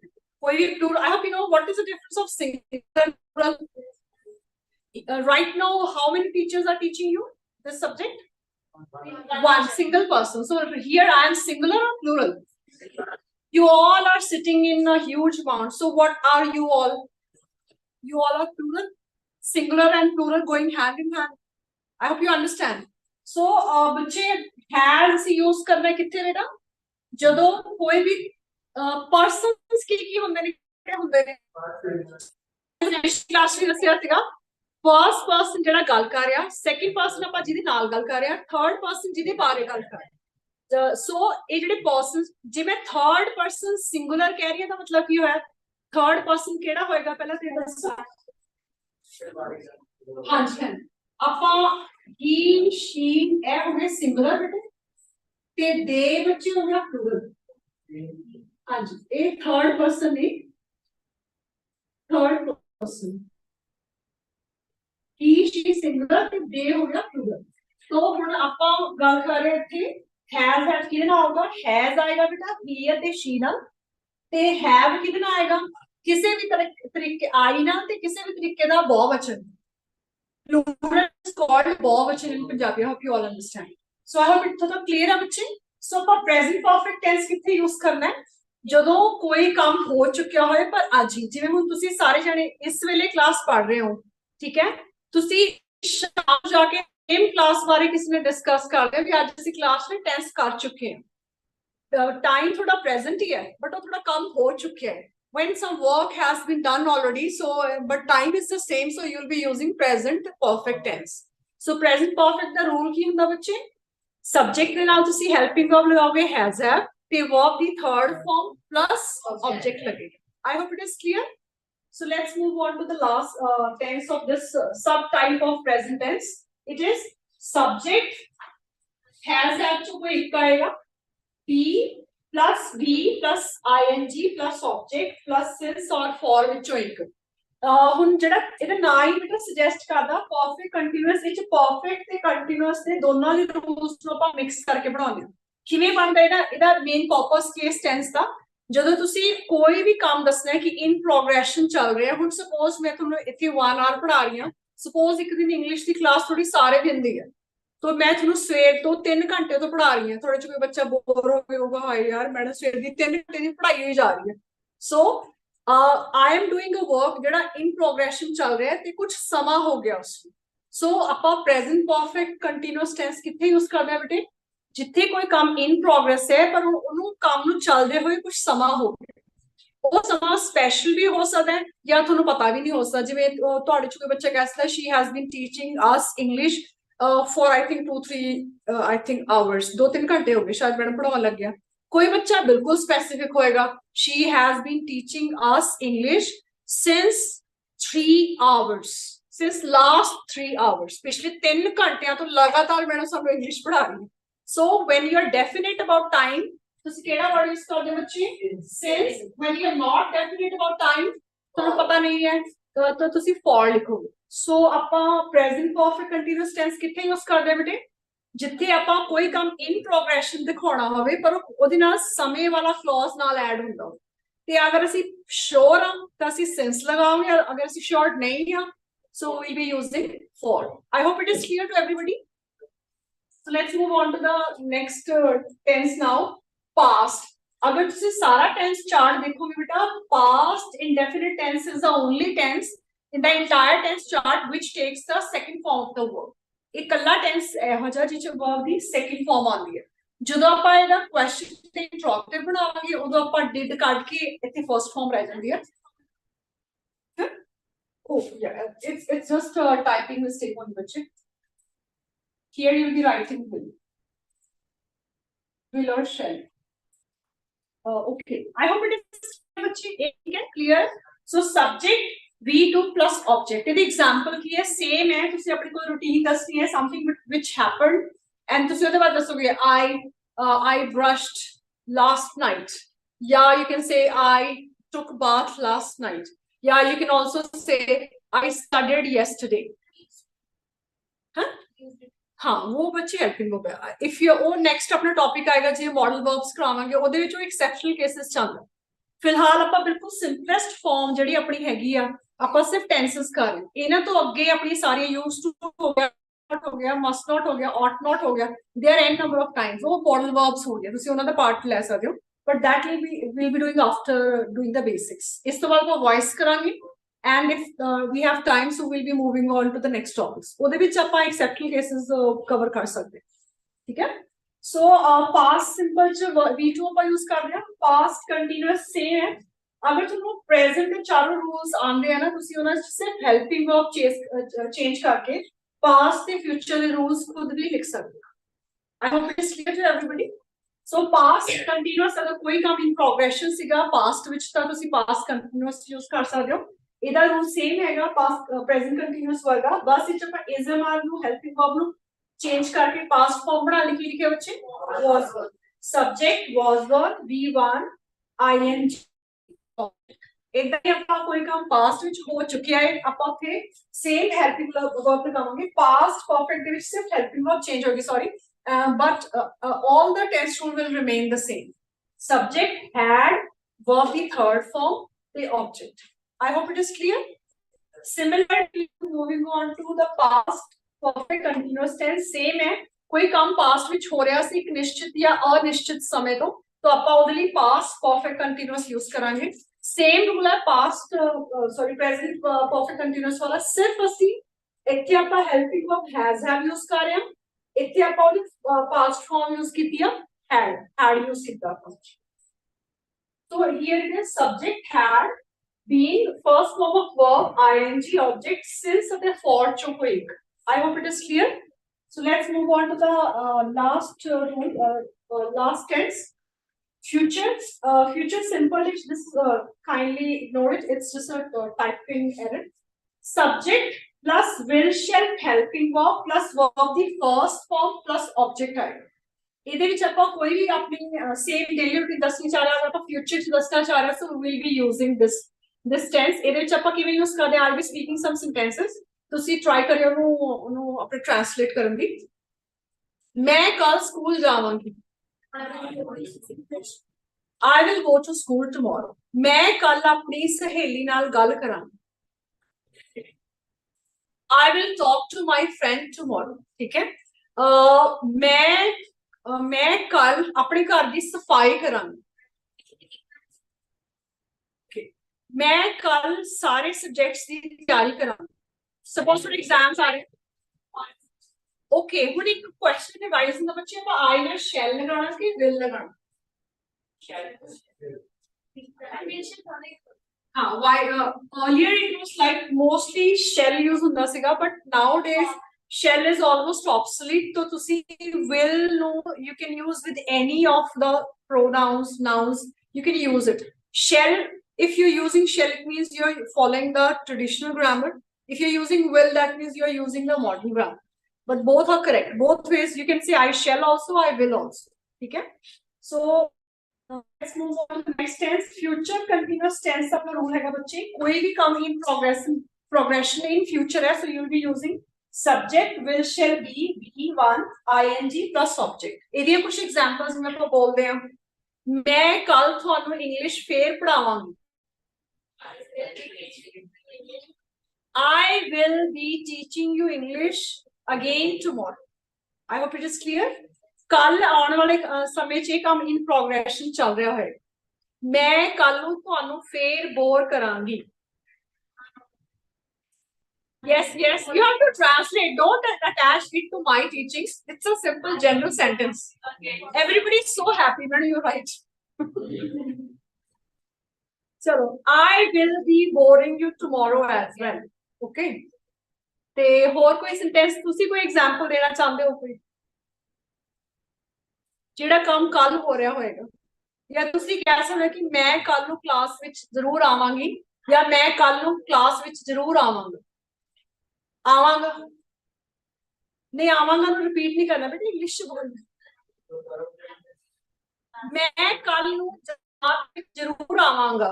ਕੋਈ ਵੀ plural I hope you know what is the difference of singular and plural right now how many teachers are teaching you this subject one single person so here I am singular or plural you all are sitting in a huge amount. So what are you all? You all are plural. Singular and plural going hand in hand. I hope you understand. So बच्चे has use करना कितने बेटा? जदों कोई भी persons की होंगे ने क्या होंगे ने? क्लास में दसिया सीगा. First person जड़ा गल कर रहा, second person अपा जिदे नाल गल कर रहा, third person जिदे बारे गल कर रहा. सो ये ਜਿਹੜੇ ਪਰਸਨਸ ਜੇ ਮੈਂ ਥਰਡ ਪਰਸਨ ਸਿੰਗੂਲਰ ਕਹਿ ਰਹੀ ਹਾਂ ਤਾਂ ਮਤਲਬ ਕੀ ਹੋਇਆ ਥਰਡ ਪਰਸਨ ਕਿਹੜਾ ਹੋਏਗਾ ਪਹਿਲਾਂ ਤੇ ਦੱਸੋ ਹਾਂਜੀ ਆਪਾਂ ਹੀ ਸ਼ੀ ਇਹ ਹੋ ਗਏ ਸਿੰਗੂਲਰ ਬੇਟੇ ਤੇ ਦੇ ਬੱਚੇ ਹੋ ਗਿਆ ਪਲੂਰਲ ਹਾਂਜੀ ਇਹ ਥਰਡ ਪਰਸਨ ਨੇ ਥਰਡ ਪਰਸਨ ਹੀ ਸ਼ੀ ਸਿੰਗੂਲਰ ਤੇ ਦੇ ਹੋ ਗਿਆ ਪਲੂਰਲ तो ਹੁਣ ਆਪਾਂ ਗੱਲ ਕਰ ਰਹੇ ਇੱਥੇ हैज किदे नाल होगा हैज आएगा बेटा he ते she नाल ते have किदे नाल आएगा किसी भी तरीके आई ना ते किसी भी तरीके दा बहुवचन plural is called बहुवचन in Punjabi I hope you all understand so I hope it clear है बच्चे so for present perfect tense किथे यूज करना है ਜਦੋਂ ਕੋਈ ਕੰਮ ਹੋ ਚੁੱਕਿਆ ਹੋਏ ਪਰ ਅੱਜ ਹੀ ਜਿਵੇਂ ਹੁਣ ਤੁਸੀਂ ਸਾਰੇ ਜਣੇ ਇਸ ਵੇਲੇ ਕਲਾਸ ਪੜ੍ਹ ਰਹੇ ਹੋ ਠੀਕ ਹੈ ਤੁਸੀਂ ਸ਼ਾਮ ਜਾ ਕੇ सेम क्लास बारे किसी ने डिस्कस कर लिया कि आज ਅਸੀਂ क्लास में टेस्ट कर चुके हैं टाइम थोड़ा प्रेजेंट ही है बट वो थोड़ा कम हो चुके हैं when some work has been done already so but time is the same so you'll be using present perfect tense so present perfect the rule ਕੀ ਹੁੰਦਾ ਬੱਚੇ ਸਬਜੈਕਟ ਦੇ ਨਾਲ ਤੁਸੀਂ ਹੈਲਪਿੰਗ ਵਰਬ ਲਗਾਓਗੇ has have ਤੇ verb ਦੀ third farm plus object ਲੱਗੇਗਾ I hope it is clear so let's move on to the last tense of this subtype of present tense it is subject has had to go एक आएगा be plus be plus ing plus object plus since or for ਵਿੱਚੋਂ ਇੱਕ ਹੁਣ ਜਿਹੜਾ ਇਹਦਾ ਨਾਂ ਹੀ ਬੇਟਾ suggest ਕਰਦਾ ਪਰਫੈਕਟ ਕੰਟੀਨਿਊਅਸ ਵਿੱਚ ਪਰਫੈਕਟ ਤੇ ਕੰਟੀਨਿਊਅਸ ਦੇ ਦੋਨਾਂ ਦੇ ਰੂਲਸ ਨੂੰ ਆਪਾਂ ਮਿਕਸ ਕਰਕੇ ਬਣਾਉਂਦੇ ਹਾਂ ਕਿਵੇਂ ਬਣਦਾ ਇਹਦਾ ਮੇਨ ਪਰਪਸ ਕੇਸ ਟੈਂਸ ਦਾ ਜਦੋਂ ਤੁਸੀਂ ਕੋਈ ਵੀ ਕੰਮ ਦੱਸਣਾ ਹੈ ਕਿ ਇਨ ਪ੍ਰੋਗਰੈਸ਼ਨ ਚੱਲ ਰਿਹਾ ਹੁਣ ਸਪੋਜ਼ ਮੈਂ ਤੁਹਾਨੂੰ ਇੱਥੇ 1 ਆਵਰ ਪੜ੍ਹਾ ਰਹੀ ਹਾਂ ਸਪੋਜ਼ ਇੱਕ ਦਿਨ ਇੰਗਲਿਸ਼ ਦੀ ਕਲਾਸ ਥੋੜੀ ਸਾਰੇ ਦਿਨ ਦੀ ਹੈ तो मैं ਤੁਹਾਨੂੰ ਸਵੇਰ ਤੋਂ 3 ਘੰਟੇ ਤੋਂ ਪੜ੍ਹਾ ਰਹੀ ਹਾਂ ਥੋੜੇ ਚ ਕੋਈ ਬੱਚਾ ਬੋਰ ਹੋ ਗਿਆ ਹੋਗਾ ਹਾਏ ਯਾਰ ਮੈਡਮ ਸਵੇਰ ਦੀ 3 ਘੰਟੇ ਦੀ ਪੜ੍ਹਾਈ ਹੋਈ ਜਾ ਰਹੀ ਹੈ so I am doing a work ਜਿਹੜਾ ਇਨ ਪ੍ਰੋਗਰੈਸ਼ਨ ਚੱਲ ਰਿਹਾ ਤੇ ਕੁਝ ਸਮਾਂ ਹੋ ਗਿਆ ਉਸ ਨੂੰ ਸੋ ਆਪਾਂ ਪ੍ਰੈਜ਼ੈਂਟ ਪਰਫੈਕਟ ਕੰਟੀਨਿਊਅਸ ਟੈਂਸ ਕਿੱਥੇ ਯੂਜ਼ ਕਰਦੇ ਆ ਬੇਟੇ ਜਿੱਥੇ ਕੋਈ ਕੰਮ ਇਨ ਪ੍ਰੋਗਰੈਸ ਹੈ ਪਰ ਉਹਨੂੰ ਕੰਮ ਨੂੰ ਚੱਲਦੇ ਹੋਏ ਕੁਝ ਸਮਾਂ ਹੋ ਗਿਆ ਉਹ ਸਮਾਂ ਸਪੈਸ਼ਲ ਵੀ ਹੋ ਸਕਦਾ ਹੈ ਜਾਂ ਤੁਹਾਨੂੰ ਪਤਾ ਵੀ ਨਹੀਂ ਹੋ ਸਕਦਾ ਜਿਵੇਂ ਤੁਹਾਡੇ ਚ ਕੋਈ ਬੱਚਾ ਕਹਿ ਸਕਦਾ she has been teaching us English for I think 2-3 I think hours 2-3 घंटे हो गए शायद मैडम पढ़ाने लग गया कोई बच्चा बिल्कुल स्पेसिफिक होएगा she has been teaching us English since 3 hours since last 3 hours पिछले 3 घंटिਆਂ ਤੋਂ ਲਗਾਤਾਰ ਮੈਡਮ ਸਾਨੂੰ ਇੰਗਲਿਸ਼ ਪੜ੍ਹਾ ਰਹੀ ਹੈ so when you are definite about time ਤੁਸੀਂ ਕਿਹੜਾ ਵਰਡ ਯੂਜ਼ ਕਰਦੇ ਹੋ ਬੱਚੇ since when you are not definite about time ਤੁਹਾਨੂੰ ਪਤਾ ਨਹੀਂ ਹੈ ਤਾਂ ਤੁਸੀਂ for ਲਿਖੋਗੇ ਸੋ ਆਪਾਂ ਪ੍ਰੈਜ਼ੈਂਟ ਪਰਫੈਕਟ ਕੰਟੀਨਿਊਅਸ ਟੈਂਸ ਕਿੱਥੇ ਯੂਜ਼ ਕਰਦੇ ਆ ਬੇਟੇ ਜਿੱਥੇ ਆਪਾਂ ਕੋਈ ਕੰਮ ਇਨ ਪ੍ਰੋਗਰੈਸ਼ਨ ਦਿਖਾਉਣਾ ਹੋਵੇ ਪਰ ਉਹਦੇ ਨਾਲ ਸਮੇਂ ਵਾਲਾ ਕਲੌਜ਼ ਨਾਲ ਐਡ ਹੁੰਦਾ ਹੋਵੇ ਤੇ ਅਗਰ ਅਸੀਂ ਸ਼ੋਰ ਹਾਂ ਤਾਂ ਅਸੀਂ ਸਿੰਸ ਲਗਾਵਾਂਗੇ ਅਗਰ ਅਸੀਂ ਸ਼ੋਰ ਨਹੀਂ ਹਾਂ so we'll be using for I hope it is clear to everybody so let's move on to the next tense now past अगर तुसी सारा tense chart देखोगे बेटा past indefinite tense is the only tense in the entire tense chart which takes the second form of the verb एक कल्ला tense ਇਹੋ ਜਿਹਾ ਜਿਹ ਚ verb ਦੀ second form ਆਉਂਦੀ ਹੈ ਜਦੋਂ ਆਪਾਂ ਇਹਦਾ question ਤੇ interrogative ਬਣਾਵਾਂਗੇ ਉਦੋਂ ਆਪਾਂ did ਕੱਢ ਕੇ ਇੱਥੇ first form ਰਹਿ ਜਾਂਦੀ ਹੈ Oh yeah, it's just a typing mistake on bache. Here you'll be writing will or shall. Okay, I hope it is clear. So subject V2 plus object. The example की है same है. तुसी अपनी कोई routine दसनी है something which happened and तुसी उसके बाद दसोगे I brushed last night. Yeah, you can say I took bath last night. Yeah, you can also say I studied yesterday. Huh? हाँ वो बच्चे हेल्पिंग हो गया इफ योर ओन नेक्स्ट अपना topic आएगा जी मॉडल वर्ब्स करावांगे ਉਹਦੇ ਵਿੱਚ ਐਕਸੈਪਸ਼ਨਲ ਕੇसेस ਚੱਲਦਾ ਫਿਲਹਾਲ ਆਪਾਂ ਬਿਲਕੁਲ ਸਿੰਪਲੈਸਟ ਫਾਰਮ ਜਿਹੜੀ ਆਪਣੀ ਹੈਗੀ ਆ ਆਪਾਂ ਸਿਰਫ ਟੈਂਸਸ ਕਰ ਰਹੇ ਇਹਨਾਂ ਤੋਂ ਅੱਗੇ ਆਪਣੀ ਸਾਰੀ ਯੂਜ਼ ਟੂ ਹੋ ਗਿਆ ਮਸਟ ਨਾਟ ਹੋ ਗਿਆ ought not ਹੋ ਗਿਆ there an number of times ਉਹ ਮॉडल वर्ब्स ਹੋ ਗਿਆ ਤੁਸੀਂ ਉਹਨਾਂ ਦਾ ਪਾਰਟ ਲੈ ਸਕਦੇ ਹੋ but that will be doing after doing the basics ਇਸ ਤੋਂ ਬਾਅਦ ਆਪਾਂ ਵੌਇਸ ਕਰਾਂਗੇ and if we have time so we'll be moving on to the next topics ਉਹਦੇ ਵਿੱਚ ਆਪਾਂ exceptional cases cover ਕਰ ਸਕਦੇ ਠੀਕ ਹੈ so past simple ਚ v2 ਆਪਾਂ use ਕਰ ਰਹੇ ਹਾਂ past continuous same ਹੈ ਅਗਰ ਤੁਹਾਨੂੰ present ਦੇ ਚਾਰੋਂ rules ਆਉਂਦੇ ਆ ਨਾ ਤੁਸੀਂ ਉਹਨਾਂ ਚ ਸਿਰਫ helping verb change ਕਰਕੇ past ਤੇ future ਦੇ rules ਖੁਦ ਵੀ ਲਿਖ ਸਕਦੇ ਹੋ I hope it is clear to everybody so past continuous ਅਗਰ ਕੋਈ ਕੰਮ in progression ਸੀਗਾ past ਵਿੱਚ ਤਾਂ ਤੁਸੀਂ past continuous use ਕਰ ਸਕਦੇ ਹੋ ਇਹਦਾ ਰੂਲ ਸੇਮ ਹੈਗਾ ਪਾਸਟ ਪ੍ਰੈਜ਼ੈਂਟ ਕੰਟੀਨਿਊਸ ਵਰਗਾ ਬਸ ਇਹ ਚ ਆਪਾਂ ਇਜ਼ਮ ਆਰ ਨੂੰ ਹੈਲਪਿੰਗ ਵਰਬ ਨੂੰ ਚੇਂਜ ਕਰਕੇ ਪਾਸਟ ਫਾਰਮ ਬਣਾ ਲਿਖੇ ਬੱਚੇ was verb subject was verb v1 ing ਇਦਾਂ ਹੀ ਆਪਾਂ ਕੋਈ ਕੰਮ ਪਾਸਟ ਵਿੱਚ ਹੋ ਚੁੱਕਿਆ ਹੈ ਆਪਾਂ ਉੱਥੇ ਸੇਮ ਹੈਲਪਿੰਗ ਵਰਬ ਲਗਾਵਾਂਗੇ ਪਾਸਟ ਪਰਫੈਕਟ ਦੇ ਵਿੱਚ ਸਿਰਫ ਹੈਲਪਿੰਗ ਵਰਬ ਚੇਂਜ ਹੋਗੀ sorry but all the tense rule will remain the same subject had verb the third form the object I hope it is clear. Similarly, moving on to the past perfect continuous tense same है कोई काम past ਵਿੱਚ ਹੋ ਰਿਹਾ ਸੀ ਇੱਕ ਨਿਸ਼ਚਿਤ ਜਾਂ ਅਨਿਸ਼ਚਿਤ ਸਮੇਂ ਤੋਂ तो ਆਪਾਂ ਉਹਦੇ ਲਈ past perfect continuous use ਕਰਾਂਗੇ same rule ਹੈ past sorry present perfect continuous ਵਾਲਾ ਸਿਰਫ ਅਸੀਂ ਇੱਥੇ ਆਪਾਂ helping verb has have use ਕਰ ਰਹੇ ਹਾਂ ਇੱਥੇ ਆਪਾਂ ਉਹਦੀ past form use ਕੀਤੀ ਆ had use ਕੀਤਾ ਆਪਾਂ so here it is subject had being first form of verb ing object since the for chokoik I hope it is clear so let's move on to the last rule last tense future simple this kindly ignore it it's just a typing error subject plus will shall helping verb plus verb the first form plus object आएगा ਇਹਦੇ ਵਿੱਚ ਆਪਾਂ ਕੋਈ ਵੀ ਆਪਣੀ same daily routine ਦੱਸਣੀ ਚਾਹ ਰਹੇ ਹਾਂ ਆਪਾਂ future ਚ ਦੱਸਣਾ ਚਾਹ ਰਹੇ ਹਾਂ so we will be using this tense ਇਹਦੇ ਵਿੱਚ ਆਪਾਂ ਕਿਵੇਂ ਯੂਜ਼ ਕਰਦੇ ਹਾਂ I'll be speaking some sentences ਤੁਸੀਂ ਟਰਾਈ ਕਰਿਓ ਉਹਨੂੰ ਆਪਣੇ ਟ੍ਰਾਂਸਲੇਟ ਕਰਨ ਦੀ ਮੈਂ ਕੱਲ ਸਕੂਲ ਜਾਵਾਂਗੀ I will go to school tomorrow ਮੈਂ ਕੱਲ ਆਪਣੀ ਸਹੇਲੀ ਨਾਲ ਗੱਲ ਕਰਾਂਗੀ I will talk to my friend tomorrow ਠੀਕ ਹੈ ਮੈਂ ਕੱਲ ਆਪਣੇ ਘਰ ਦੀ ਸਫਾਈ ਕਰਾਂਗੀ मैं कल सारे सब्जेक्ट्स की तैयारी करांगी सपोज फॉर एग्जाम्स आ रहे ओके हुन एक क्वेश्चन रिवाइज ਹੁੰਦਾ ਬੱਚੇ ਆਪਾਂ आई या shall लगाना कि will लगाना हाँ why earlier it was like mostly shall use ਹੁੰਦਾ ਸੀਗਾ but nowadays shall is almost obsolete तो ਤੁਸੀਂ will no you can use with any of the pronouns nouns you can use it shall if you're using shall it means you're following the traditional grammar if you're using will that means you're using the modern grammar but both are correct both ways you can say I shall also I will also okay so let's move on to the next tense future continuous tense अपना rule है बच्चे कोई भी काम in progression in future है so you'll be using subject will shall be v1 ing plus object ਇਹਦੀਆਂ ਕੁਝ examples ਮੈਂ ਆਪਾਂ ਬੋਲਦੇ ਹਾਂ ਮੈਂ ਕੱਲ ਤੁਹਾਨੂੰ ਇੰਗਲਿਸ਼ ਫੇਰ ਪੜਾਵਾਂਗੀ I will be teaching you English again tomorrow. I hope it is clear. ਕੱਲ ਆਉਣ ਵਾਲੇ ਸਮੇਂ 'ਚ ਇਹ ਕੰਮ in progression ਚੱਲ ਰਿਹਾ ਹੈ ਮੈਂ ਕੱਲ ਨੂੰ ਤੁਹਾਨੂੰ ਫੇਰ ਬੋਰ ਕਰਾਂਗੀ Yes, you have to translate. Don't attach it to my teachings. It's a simple general sentence. Okay. Everybody is so happy when you write. So, I will be boring you tomorrow as well. Okay ते होर कोई sentence तुसी कोई example देना चाहते हो कोई जेड़ा काम कल हो रहा होएगा या तुसी कह सकते हो कि मैं कल नू क्लास विच जरूर आवांगी या मैं कल नू क्लास विच जरूर आवांगा आवांगा नहीं आवांगा तो रिपीट नहीं करना बेटा इंग्लिश च बोलना मैं कल नू क्लास विच जरूर आवांगा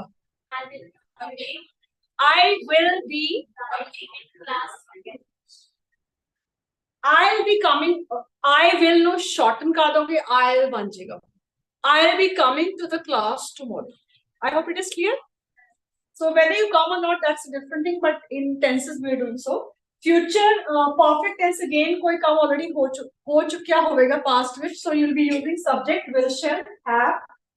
I will be I'll be coming I will no shorten कर दोगे I'll बन जाएगा I'll be coming to the class tomorrow. I hope it is clear. So whether you come or not, that's a different thing. But in tenses we are doing so. Future perfect tense again कोई काम already हो चुका होगा past with. So you'll be using subject, will, shall, have,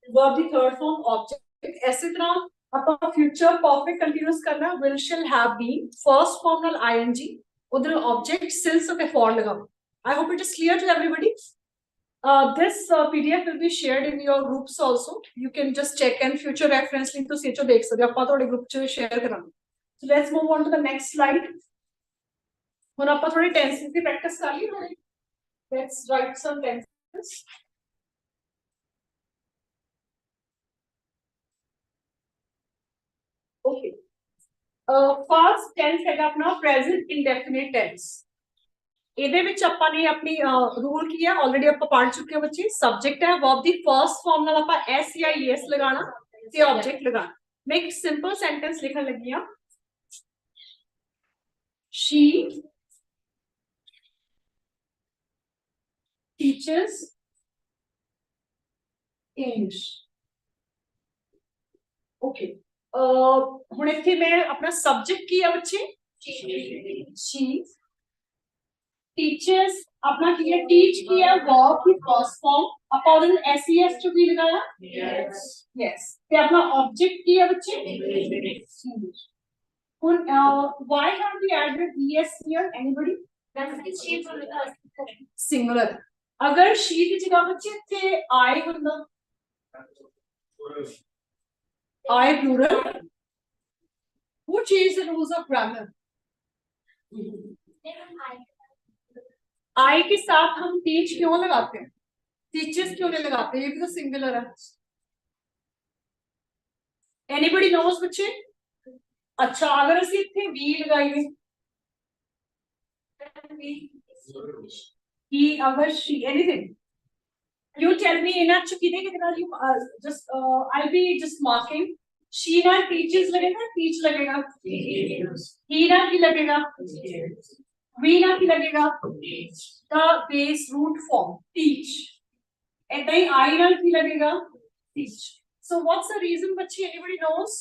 verb the third form, object. ऐसे तरह अपना future perfect continuous करना will, shall, have, been. First form नाल ing. उधर object since के for लगा. I hope it is clear to everybody. This PDF will be shared in your groups also. You can just check and future reference link to see cho dekh sakte ho aapa thode group ch share karange. So let's move on to the next slide. Hun aapa thodi tenses di practice kar liye. Let's write some tenses. Okay. First tense है अपना present indefinite tense. ਇਹਦੇ ਵਿੱਚ ਆਪਾਂ ਨੇ ਆਪਣੀ rule ਕੀ ਹੈ already ਆਪਾਂ ਪੜ੍ਹ ਚੁੱਕੇ ਹਾਂ ਬੱਚੇ ਸਬਜੈਕਟ ਹੈ ਵਰਬ ਦੀ ਫਰਸਟ ਫਾਰਮ ਨਾਲ ਆਪਾਂ ਐਸ ਜਾਂ ਈਐਸ ਲਗਾਣਾ ਤੇ ਆਬਜੈਕਟ ਲਗਾਣਾ ਮੈਂ ਇੱਕ ਸਿੰਪਲ ਸੈਂਟੈਂਸ ਲਿਖਣ ਲੱਗੀ ਆ she teaches English okay ਹੁਣ ਇੱਥੇ ਮੈਂ ਆਪਣਾ ਸਬਜੈਕਟ ਕੀ ਹੈ ਬੱਚੇ she teachers अपना की है teach की है verb की first form अपन उधर ses जो भी लगाया yes ते अपना object की है बच्चे ਹੁਣ why have we added es here anybody that's she singular अगर she की जगह बच्चे थे I ਹੁੰਦਾ I plural who changed the rules of grammar आई के साथ हम टीच क्यों लगाते हैं टीचर्स क्यों नहीं लगाते ये भी तो सिंगुलर है एनीबडी नोस बच्चे अच्छा अगर ਅਸੀਂ ਇੱਥੇ ਵੀ ਲਗਾਈਏ कि अगर she anything you tell me ਇਹਨਾਂ ਚ ਕਿਹਦੇ ਕਿਹਦੇ ਨਾਲ you just I'll be just marking she ਨਾਲ teaches लगेगा teach लगेगा he ਨਾਲ ਕੀ लगेगा we ਨਾਲ ਕੀ लगेगा the base root form teach and then I ਨਾਲ ਕੀ लगेगा teach so what's the reason बच्चे anybody knows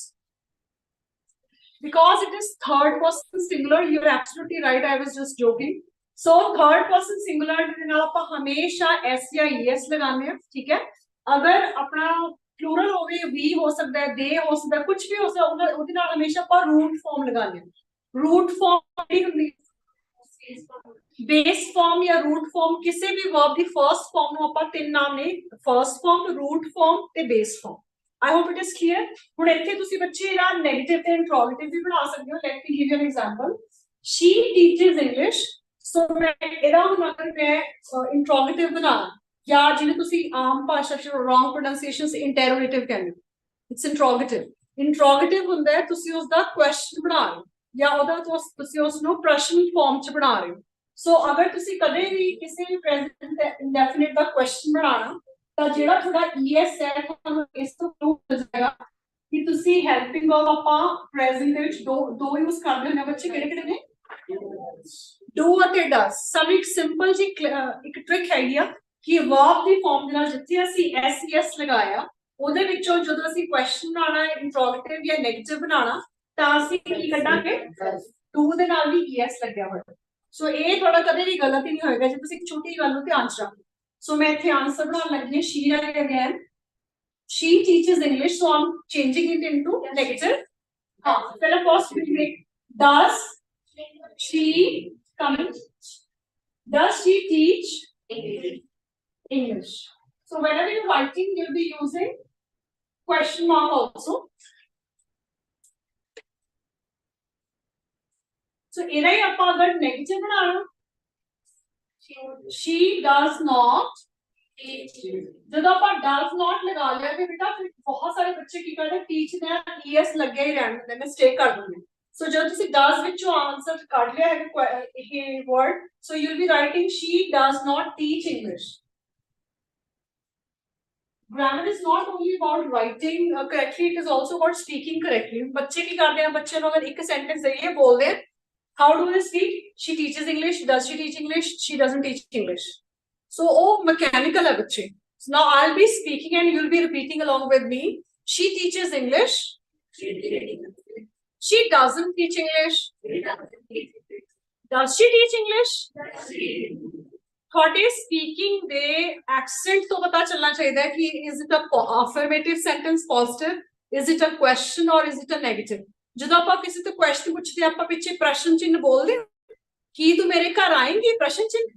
because it is third person singular you're absolutely right I was just joking so third person singular ਦੇ ਨਾਲ ਆਪਾਂ ਹਮੇਸ਼ਾ s ਜਾਂ es ਲਗਾਉਂਦੇ ਹਾਂ ਠੀਕ ਹੈ ਅਗਰ ਆਪਣਾ plural ਹੋਵੇ we ਹੋ ਸਕਦਾ ਹੈ they ਹੋ ਸਕਦਾ ਕੁਝ ਵੀ ਹੋ ਸਕਦਾ ਉਹਦੇ ਨਾਲ ਹਮੇਸ਼ਾ ਆਪਾਂ root form ਲਗਾਉਂਦੇ ਹਾਂ root form ਕਿਹੜੀ ਹੁੰਦੀ बेस फॉर्म या रूट फॉर्म किसी भी वर्ब दी फर्स्ट फॉर्म ਨੂੰ ਆਪਾਂ ਤਿੰਨ ਨਾਮ ਨੇ ਫਰਸਟ ਫਾਰਮ ਰੂਟ ਫਾਰਮ ਤੇ base form I hope it is clear ਹੁਣ ਇੱਥੇ ਤੁਸੀਂ ਬੱਚੇ ਇਹਦਾ ਨੈਗੇਟਿਵ ਤੇ ਇੰਟਰੋਗੇਟਿਵ ਵੀ ਬਣਾ ਸਕਦੇ ਹੋ let me give U N example she teaches english ਸੋ ਮੈਂ ਇਹਦਾ ਹੁਣ ਅਗਰ ਮੈਂ ਇੰਟਰੋਗੇਟਿਵ ਬਣਾ ਜਾਂ ਜਿਹਨੂੰ ਤੁਸੀਂ ਆਮ ਭਾਸ਼ਾ ਚ ਰੋਂਗ ਪ੍ਰੋਨਾਂਸੀਏਸ਼ਨ ਸੇ ਇੰਟਰੋਗੇਟਿਵ ਕਹਿੰਦੇ ਹੋ ਇਟਸ ਇੰਟਰੋਗੇਟਿਵ ਹੁੰਦਾ ਹੈ ਤੁਸੀਂ ਉਸ ਦਾ ਕੁਐਸਚਨ ਬਣਾ ਰਹੇ ਹੋ ਜਾਂ ਉਹਦਾ ਤੁਸੀਂ ਉਸ ਨੂੰ ਪ੍ਰਸ਼ਨ ਫਾਰਮ ਚ ਬਣਾ ਰਹੇ ਹੋ ਸੋ ਅਗਰ ਤੁਸੀਂ ਕਦੇ ਵੀ ਕਿਸੇ ਵੀ ਪ੍ਰੈਜ਼ੈਂਟ ਇੰਡੈਫਿਨਿਟ ਦਾ ਕੁਐਸਚਨ ਬਣਾਉਣਾ ਤਾਂ ਜਿਹੜਾ ਤੁਹਾਡਾ ਈਐਸ ਹੈ ਤੁਹਾਨੂੰ ਇਸ ਤੋਂ ਪ੍ਰੂਫ ਹੋ ਜਾਏਗਾ ਕਿ ਤੁਸੀਂ ਹੈਲਪਿੰਗ ਵਰਬ ਆਪਾਂ ਪ੍ਰੈਜ਼ੈਂਟ ਦੇ ਵਿੱਚ ਦੋ ਯੂਜ਼ ਕਰਦੇ ਹੁੰਦੇ ਬੱਚੇ ਕਿਹੜੇ ਕਿਹੜੇ ਨੇ ਡੂ ਅਤੇ ਡਸ ਸਭ ਇੱਕ ਸਿੰਪਲ ਜੀ ਇੱਕ ਟ੍ਰਿਕ ਹੈਗੀ ਆ ਕਿ ਵਰਬ ਦੀ ਫਾਰਮ ਦੇ ਨਾਲ ਜਿੱਥੇ ਅਸੀਂ ਐਸ ਲਗਾਇਆ ਉਹਦੇ ਵਿੱਚੋਂ ਜਦੋਂ ਅਸੀਂ ਕੁਐਸਚਨ ਬਣਾਉਣਾ ਹੈ ਇੰਟਰੋਗੇਟਿਵ ਜਾਂ ਨੈਗੇਟਿਵ ਬਣਾਉਣਾ ਤਾਂ ਅਸੀਂ ਕੀ ਕੱਢਾਂਗੇ ਟੂ ਦੇ ਨਾਲ ਵੀ ਈਐਸ ਲੱਗਿਆ ਹੋਇਆ ਸੋ ਇਹ ਥੋੜਾ ਕਦੇ ਵੀ ਗਲਤ ਹੀ ਨਹੀਂ ਹੋਏਗਾ ਜੇ ਤੁਸੀਂ ਇੱਕ ਛੋਟੀ ਗੱਲ ਨੂੰ ਧਿਆਨ ਚ ਰੱਖੋ ਸੋ ਮੈਂ ਇੱਥੇ ਆਨਸਰ ਬਣਾਉਣ ਲੱਗੀ she again she teaches English so I'm changing it into negative हाँ पहले first we make does she does she teach English so whenever you're writing you'll be using question mark also So ਇਹਦਾ ਹੀ ਆਪਾਂ ਅਗਰ negative ਬਣਾ ਲਓ, she does not teach। ਜਦੋਂ ਆਪਾਂ does not ਲਗਾ ਲਿਆ ਤੇ ਬੇਟਾ ਫਿਰ ਬਹੁਤ ਸਾਰੇ ਬੱਚੇ ਕੀ ਕਰਦੇ teach ਦਾ es ਲੱਗਿਆ ਹੀ ਰਹਿਣ ਦਿੰਦੇ, ਮਿਸਟੇਕ ਕਰ ਦਿੰਦੇ। So ਜਦੋਂ ਤੁਸੀਂ does ਵਿੱਚੋਂ ਆਨਸਰ ਕੱਢ ਲਿਆ ਹੈ ਇਹ word, so you'll be writing she does not teach English। Grammar is not only about writing correctly, it is also about speaking correctly। बच्चे की करते हैं, बच्चे को अगर एक सेंटेंस चाहिए बोल दे, how do they speak? She teaches English, does she teach English, she doesn't teach English। So oh mechanical है बच्चे। So now I'll be speaking and you'll be repeating along with me। She teaches English, she doesn't teach English, does she teach English। ਤੁਹਾਡੇ speaking ਦੇ accent ਤੋਂ ਪਤਾ ਚੱਲਣਾ ਚਾਹੀਦਾ ਹੈ ਕਿ is it a affirmative sentence positive, is it a question or is it a negative। ਜਦੋਂ ਆਪਾਂ ਕਿਸੇ ਤੋਂ question ਪੁੱਛਦੇ ਆਪਾਂ ਪਿੱਛੇ ਪ੍ਰਸ਼ਨ ਚਿੰਨ੍ਹ ਬੋਲਦੇ, ਕੀ ਤੂੰ ਮੇਰੇ ਘਰ ਆਏਂਗੀ, ਪ੍ਰਸ਼ਨ ਚਿੰਨ੍ਹ।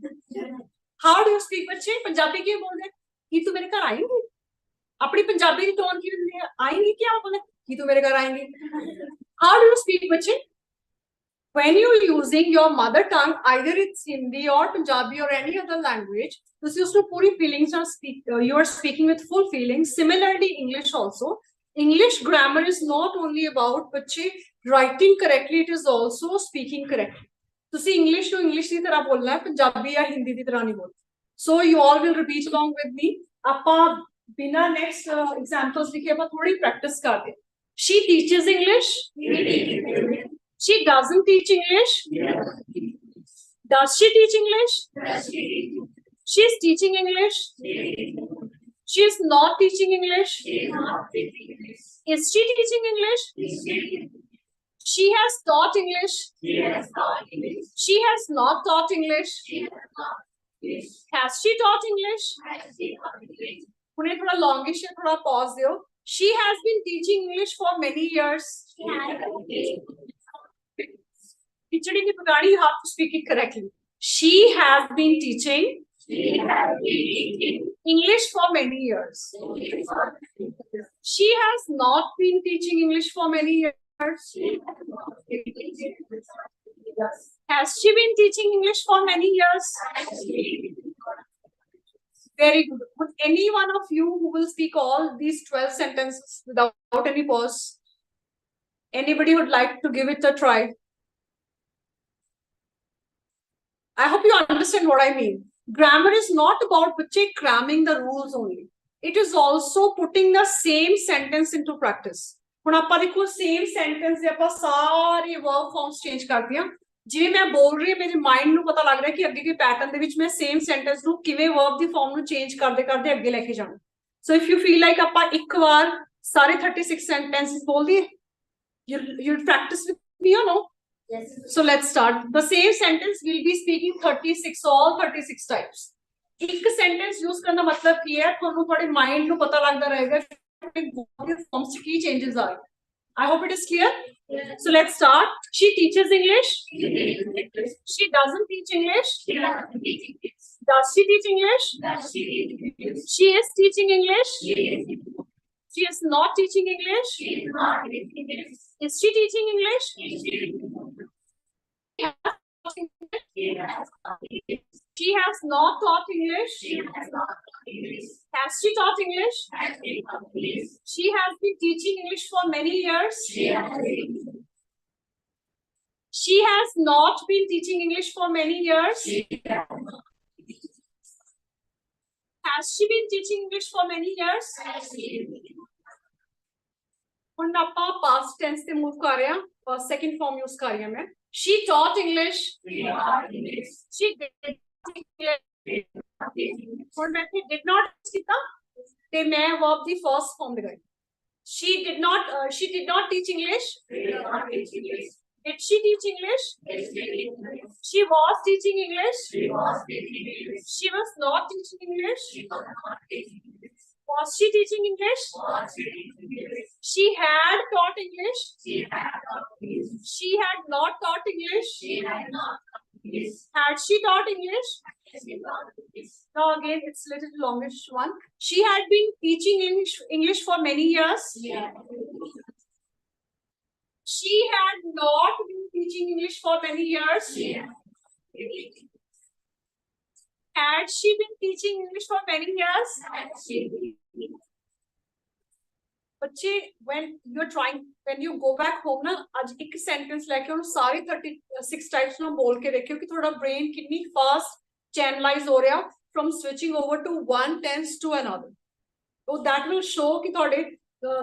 how do you speak ਬੱਚੇ, ਪੰਜਾਬੀ ਕੀ ਬੋਲਦੇ, ਕੀ ਤੂੰ ਮੇਰੇ ਘਰ ਆਏਂਗੀ। ਆਪਣੀ ਪੰਜਾਬੀ ਦੀ ਟੋਨ ਕੀ ਹੁੰਦੀ ਹੈ, ਆਏਂਗੀ ਕੀ ਆਪਾਂ ਬੋਲਦੇ, ਕੀ ਤੂੰ ਮੇਰੇ ਘਰ ਆਏਂਗੀ। how do you speak ਬੱਚੇ, when you're using your mother tongue, either it's Hindi or Punjabi or any other language, ਤੁਸੀਂ ਉਸਨੂੰ ਪੂਰੀ feelings ਨਾਲ speak, you are speaking with full feelings। Similarly English also, English grammar is not only about ਬੱਚੇ writing correctly, it is also speaking correctly। ਤੁਸੀਂ English ਨੂੰ English ਦੀ ਤਰ੍ਹਾਂ ਬੋਲਣਾ ਹੈ, ਪੰਜਾਬੀ ਜਾਂ ਹਿੰਦੀ ਦੀ ਤਰ੍ਹਾਂ ਨਹੀਂ ਬੋਲਣਾ। so you all will repeat along with me। ਆਪਾਂ ਬਿਨਾਂ next examples ਲਿਖੇ ਆਪਾਂ ਥੋੜੀ practice ਕਰਦੇ। she teaches English, she doesn't teach English, does she teach English, she is teaching English, she is not teaching English, is she teaching English, she has taught English, she has not taught English, has she taught English। ਹੁਣੇ ਥੋੜਾ longish ਹੈ, ਥੋੜਾ pause ਦਿਓ। she has been teaching English for many years। खिचड़ी की पकानी, you have to speak it correctly। she has been teaching English for many years। she has not been teaching English for many years। has she been teaching English for many years। very good। would any one of you who will speak all these 12 sentences without any pause, anybody would like to give it a try? I hope you understand what I mean। grammar is not about बच्चे cramming the rules only, it is also putting the same sentence into practice। ਹੁਣ ਆਪਾਂ ਦੇਖੋ same sentence ਦੇ ਆਪਾਂ ਸਾਰੇ verb forms change ਕਰਦੇ ਹਾਂ। ਜਿਵੇਂ ਮੈਂ ਬੋਲ ਰਹੀ ਹਾਂ ਮੇਰੇ ਮਾਈਂਡ ਨੂੰ ਪਤਾ ਲੱਗ ਰਿਹਾ ਕਿ ਅੱਗੇ ਦੇ ਪੈਟਰਨ ਦੇ ਵਿੱਚ ਮੈਂ same sentence ਨੂੰ ਕਿਵੇਂ verb ਦੀ form ਨੂੰ change ਕਰਦੇ ਕਰਦੇ ਅੱਗੇ ਲੈ ਕੇ ਜਾਣਾ। so if you feel like ਆਪਾਂ ਇੱਕ ਵਾਰ ਸਾਰੇ 36 sentences ਬੋਲ ਦਈਏ, you'll practice with me or no? Yes। so let's start the same sentence, we'll be speaking 36 all 36 types। एक sentence use करना मतलब ਕੀ है, ਤੁਹਾਨੂੰ ਤੁਹਾਡੇ ਮਾਈਂਡ ਨੂੰ ਪਤਾ ਲੱਗਦਾ ਰਹੇਗਾ forms ਚ ਕੀ changes ਆ ਰਹੇ। I hope it is clear। yes। so let's start। she teaches English, she doesn't teach English, does she teach English, she is teaching English, she is not teaching English, is she teaching English, she has not taught English, has she taught English, she has been teaching English for many years, she has not been teaching English for many years, has she been teaching English for many years। ਹੁਣ ਆਪਾਂ past tense ਤੇ move ਕਰ ਰਹੇ ਹਾਂ, second form use ਕਰ ਰਹੀ ਹਾਂ ਮੈਂ। she taught English, she did English। ਹੁਣ ਮੈਂ did not ਕੀਤਾ ਤੇ ਮੈਂ verb ਦੀ first form ਦਿਖਾਈ। she did not teach English, did she teach English, she was teaching English, she was not teaching English, was she teaching English, she had taught English, she had not taught English, had she taught English। now again it's a little longish one। she had been teaching English for many years, She had not been teaching English for many years. Had she been teaching English for many years? बच्चे when you go back home ना आज एक sentence लेके उन सारी 36 types ना बोल के देखियो कि थोड़ा brain कितनी fast channelize हो रहा from switching over to one tense to another. So that will show कि थोड़े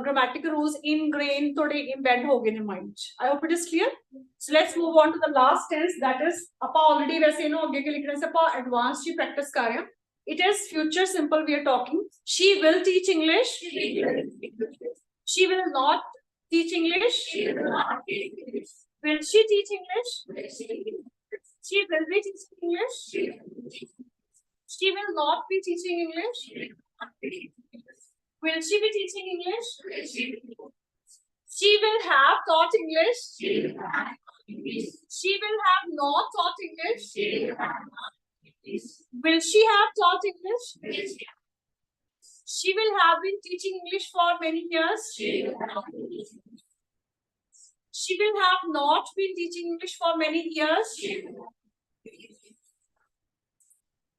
grammatical rules ingrained थोड़े embed हो गए in mind. I hope it is clear. So let's move on to the last tense, that is अपा already वैसे no आगे के लिखने से अपा advanced ही practice कर रहे हैं. It is future simple we are talking. She will teach English. She will not teach English. Will she teach English? She will be teaching English. She will not be teaching English. Will she be teaching English? She will have taught English. She will have not taught English. Will she have taught English? She will have been teaching English for many years. She will have not been teaching English for many years.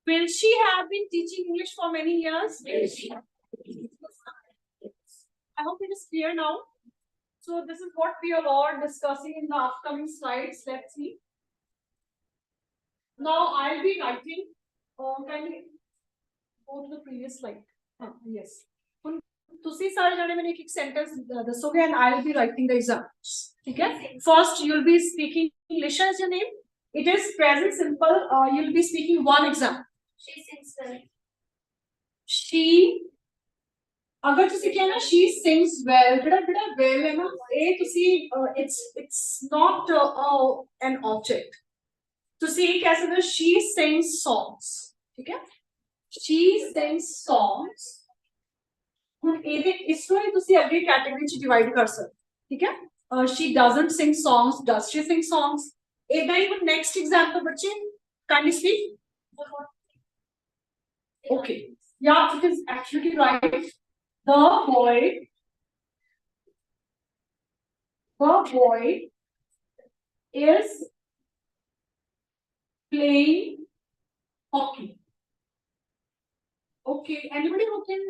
Will she have been teaching English for many years? I hope it is clear now. So this is what we are all discussing in the upcoming slides. Let's see. Now I'll be writing. Can we go to the previous slide? Yes. ਤੁਸੀਂ ਸਾਰੇ ਜਣੇ ਮੈਨੂੰ ਇੱਕ sentence ਦੱਸੋਗੇ and I'll be writing the examples. ठीक है? First you'll be speaking English as your name. It is present simple. You'll be speaking one example. She sings well. She. अगर ਤੁਸੀਂ कहना she sings well, ਜਿਹੜਾ well है ना, ये ਤੁਸੀਂ it's not an object. ਤੁਸੀਂ कह सकते हो she sings songs. ठीक है? She sings songs. ਹੁਣ ਇਹਦੇ ਇਸ ਨੂੰ ਹੀ ਤੁਸੀਂ ਅੱਗੇ ਕੈਟੇਗਰੀ ਚ ਡਿਵਾਈਡ ਕਰ ਸਕਦੇ, ਠੀਕ ਹੈ? She doesn't sing songs. Does she sing songs? ਇਹਦਾ ਹੀ ਹੁਣ next example ਬੱਚੇ kindly speak. Okay. Yeah, it is actually right. The boy is playing hockey. Okay, anybody who can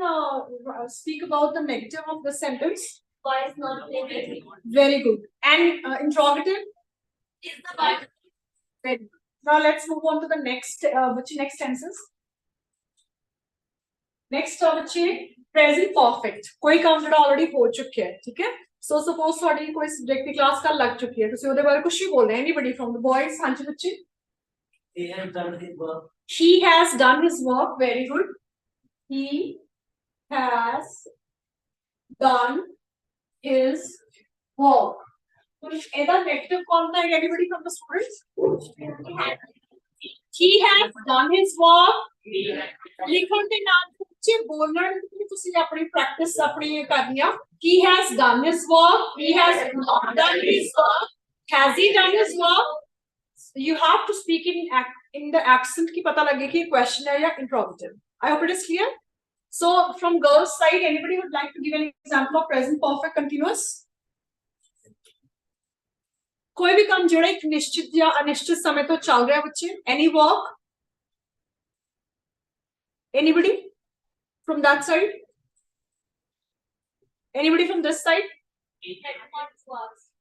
speak about the negative of the sentence? Boy is not playing. Very good. And interrogative? Is the boy. Very good. Now let's move on to the next next tenses. Next present perfect. कोई काम जड़ा already हो चुका है, ठीक है? So suppose थोड़ी कोई subject की class कल लग चुकी है, तो उसे उधर बारे कुछ ही बोल रहे हैं. Anybody from the boys? हाँ जी बच्चे. He has done his work. He has done his work. Very good. He has done his work. So either negative contact, anybody from the students? He has done his work. लिखन के नाम बच्चे बोलना तुसी अपनी practice अपनी करनी है. He has done his work. He has not done his work. Has he done his work? You have to speak in the accent की पता लगे कि question है या interrogative. I hope it is clear. So from girls side, anybody would like to give an example of present perfect continuous? कोई भी काम जोड़ा एक निश्चित या अनिश्चित समय तो चल रहा है बच्चे. Any work? Anybody from that side? Anybody from this side?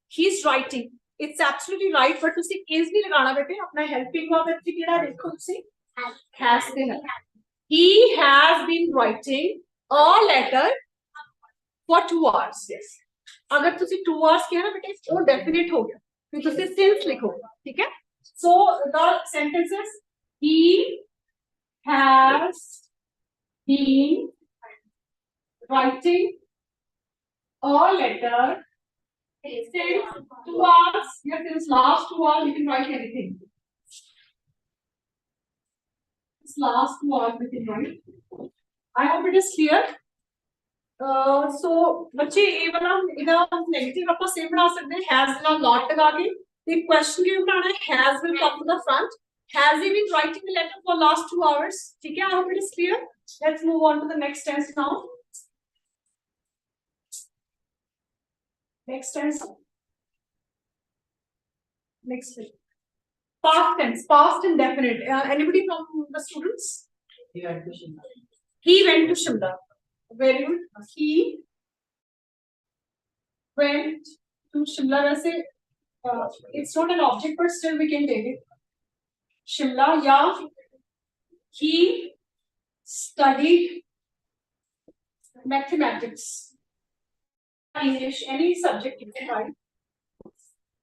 He's writing. It's absolutely right, but तुसी is भी लगाना बेटे अपना helping verb इतनी किड़ा देखो तुसी has been. He has been writing a letter for 2 hours. Yes. अगर तुसी 2 hours किया ना बेटे वो definite हो गया. फिर तुसी since लिखो, ठीक है? So the sentences he has been writing a letter since 2 hours. Yeah, since last 2 hours you can write anything. Since last 2 hours you can write. I hope it is clear. So बच्चे ये वाला इधर negative अपन same बना सकते हैं. Has ना not लगा के. The question के बनाना है has will come to the front. Has he been writing the letter for last 2 hours? ठीक है? I hope it is clear. Let's move on to the next tense now. Next tense. next week. Past tense, past indefinite. Anybody from the students? He went to Shimla. He went to Shimla. Very good. He went to Shimla. वैसे it's not an object, but still we can take it. Shimla. Yeah. He studied mathematics. English, any subject you can write.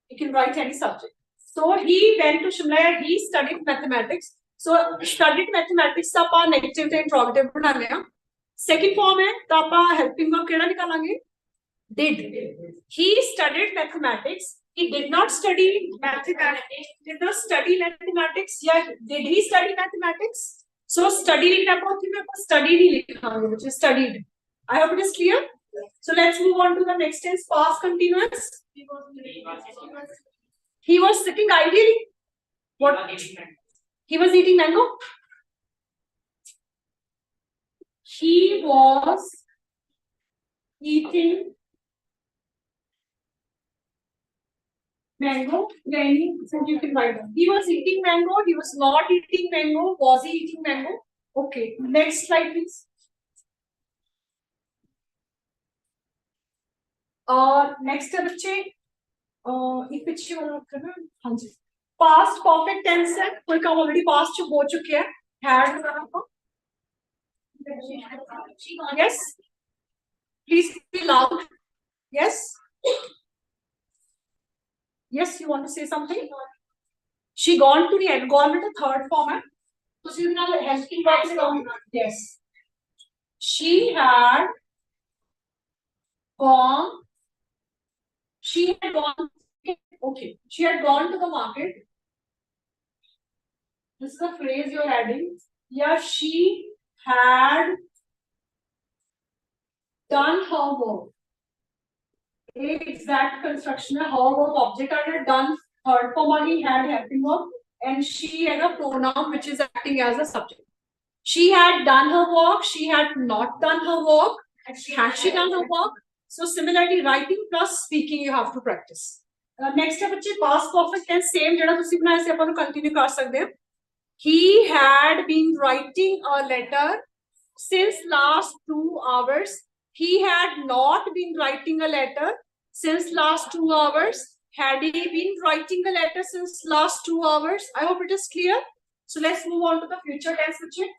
You can write any subject. So he went to Shimla. He studied mathematics. So studied mathematics का अपा negative ते interrogative बना लिया. Second form है तो अपा helping verb केड़ा निकालांगे? Did. He studied mathematics. He did not study mathematics. Did not study mathematics. Yeah, did he study mathematics? So study लिखना बहुत ही में अपा study नहीं लिखांगे, which is studied. I hope it is clear. So let's move on to the next tense, past continuous. He was sitting ideally. What? He was eating mango. He was eating mango. So you can write down. He was eating mango. He was not eating mango. Was he eating mango? Okay. Next slide, please. Next है बच्चे एक पीछे वाला करना हाँ जी past perfect tense है कोई काम already past हो चुके हैं had yes please be loud yes yes you want to say something she gone to the end gone with the third form है तो she now helping verb से gone yes she had gone she had gone okay she had gone to the market this is the phrase you're adding yeah she had done her work exact construction है her work object had done third form he had helping verb and she had a pronoun which is acting as a subject she had done her work she had not done her work had she done her work so similarly writing plus speaking you have to practice next है बच्चे past perfect tense same जेड़ा तुसी बनाया से अपन continue कर सकते हैं he had been writing a letter since last 2 hours he had not been writing a letter since last 2 hours had he been writing a letter since last 2 hours I hope it is clear so let's move on to the future tense बच्चे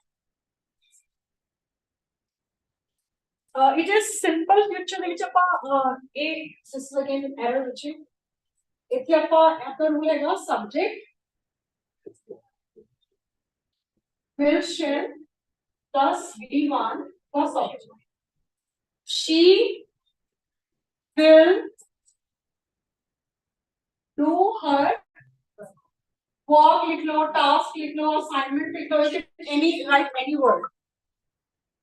it is simple future ਦੇ ਵਿੱਚ ਆਪਾਂ ਇਹ this is again error ਵਿੱਚ ਇੱਥੇ ਆਪਾਂ ਆਪਣਾ rule ਹੈਗਾ subject will shall plus V1 plus object she will do her work लिख लो task लिख लो assignment लिख लो any write any word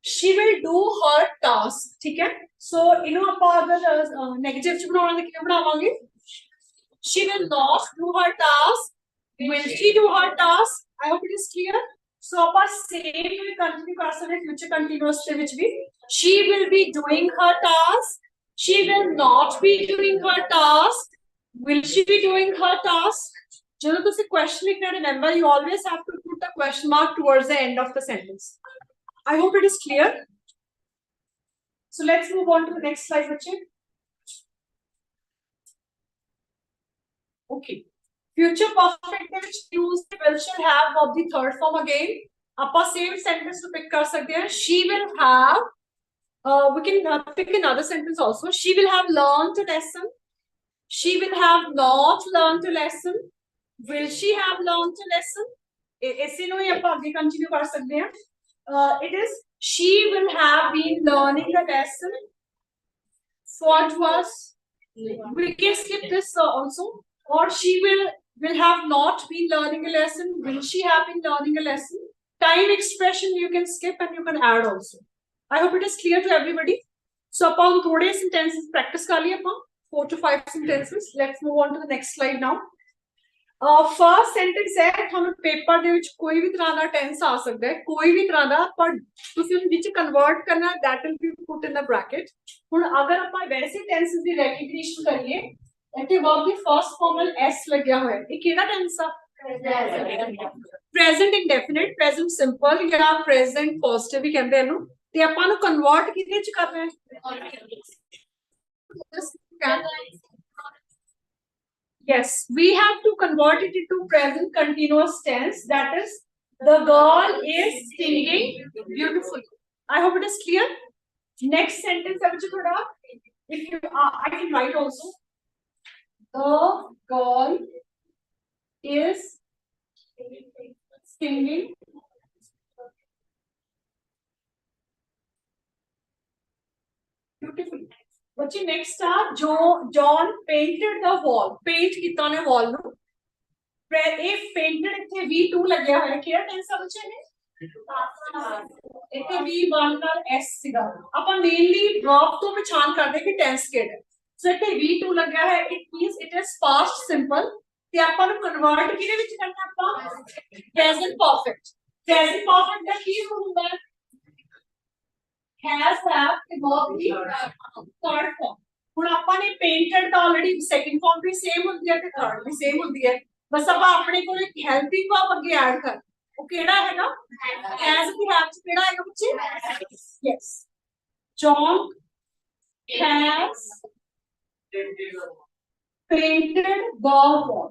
she will do her task ठीक है so इन्हों ਆਪਾਂ अगर negative ਚ ਬਣਾਉਣਾ ਤਾਂ ਕਿਵੇਂ ਬਣਾਵਾਂਗੇ she will not do her task will she do her task I hope it is clear so ਆਪਾਂ same ਵੀ continue ਕਰ ਸਕਦੇ future continuous ਦੇ ਵਿੱਚ ਵੀ she will be doing her task she will not be doing her task will she be doing her task ਜਦੋਂ ਤੁਸੀਂ question ਲਿਖਣਾ remember you always have to put a question mark towards the end of the sentence I hope it is clear. So let's move on to the next slide, Bachche. Okay. Future perfect which use will shall have of the third form again. Appa same sentence to pick kar sakte hain. She will have. We can pick another sentence also. She will have learned a lesson. She will have not learned a lesson. Will she have learned a lesson? ऐसे no ये appa आगे continue कर सकते हैं. It is she will have been learning the lesson. What was we can skip this also or she will have not been learning a lesson will she have been learning a lesson time expression you can skip and you can add also I hope it is clear to everybody so upon thode sentences practice kar liye appa 4 to 5 sentences let's move on to the next slide now first sentence है ਤੁਹਾਨੂੰ paper ਦੇ ਵਿੱਚ ਕੋਈ ਵੀ ਤਰ੍ਹਾਂ ਦਾ tens ਆ ਸਕਦਾ ਹੈ ਕੋਈ ਵੀ ਤਰ੍ਹਾਂ ਦਾ ਪਰ ਤੁਸੀਂ ਉਹਨੂੰ ਵਿੱਚ ਕਨਵਰਟ ਕਰਨਾ that will be put in the bracket ਹੁਣ ਅਗਰ ਆਪਾਂ ਵੈਸੇ ਟੈਂਸਸ ਦੀ ਰੈਕਗਨੀਸ਼ਨ ਕਰੀਏ ਇੱਥੇ verb ਦੀ first formal s ਲੱਗਿਆ ਹੋਇਆ ਇਹ ਕਿਹੜਾ tense ਆ present indefinite present simple ਜਾਂ present positive ਵੀ ਕਹਿੰਦੇ ਇਹਨੂੰ ਤੇ ਆਪਾਂ ਨੂੰ ਕਨਵਰਟ ਕਿਹਦੇ ਚ ਕਰਨਾ ਹੈ yes we have to convert it into present continuous tense that is the girl is singing beautifully I hope it is clear next sentence I will thoda if you I can write also the girl is singing beautifully बच्चे next are John painted the wall paint ਕੀਤਾ ਨੇ wall ਨੂੰ if painted ਇੱਥੇ V2 ਲੱਗਿਆ ਹੋਇਆ ਕਿਹੜਾ tens ਆ ਬੱਚੇ ਨੇ ਇੱਥੇ V1 ਨਾਲ S ਸੀਗਾ ਆਪਾਂ ਮੇਨਲੀ verb ਤੋਂ ਪਛਾਣ ਕਰਦੇ ਕਿ ਟੈਂਸ ਕਿਹੜਾ ਸੋ ਇੱਥੇ V2 ਲੱਗਿਆ ਹੈ it means it is past simple ਤੇ ਆਪਾਂ ਨੂੰ ਕਨਵਰਟ ਕਿਹਦੇ ਵਿੱਚ ਕਰਨਾ ਆਪਾਂ present perfect ਦਾ ਕੀ ਹੁੰਦਾ ਹੈ has have ਤੇ verb ਦੀ third form ਹੁਣ ਆਪਾਂ ਨੇ painted ਤਾਂ already second form ਵੀ same ਹੁੰਦੀ ਹੈ ਤੇ third ਵੀ same ਹੁੰਦੀ ਹੈ ਬਸ ਆਪਾਂ ਆਪਣੇ ਕੋਲ ਇੱਕ helping verb ਅੱਗੇ ਐਡ ਕਰ ਉਹ ਕਿਹੜਾ ਹੈਗਾ has ਤੇ have ਚ ਕਿਹੜਾ ਹੈਗਾ ਬੱਚੇ yes John has painted the wall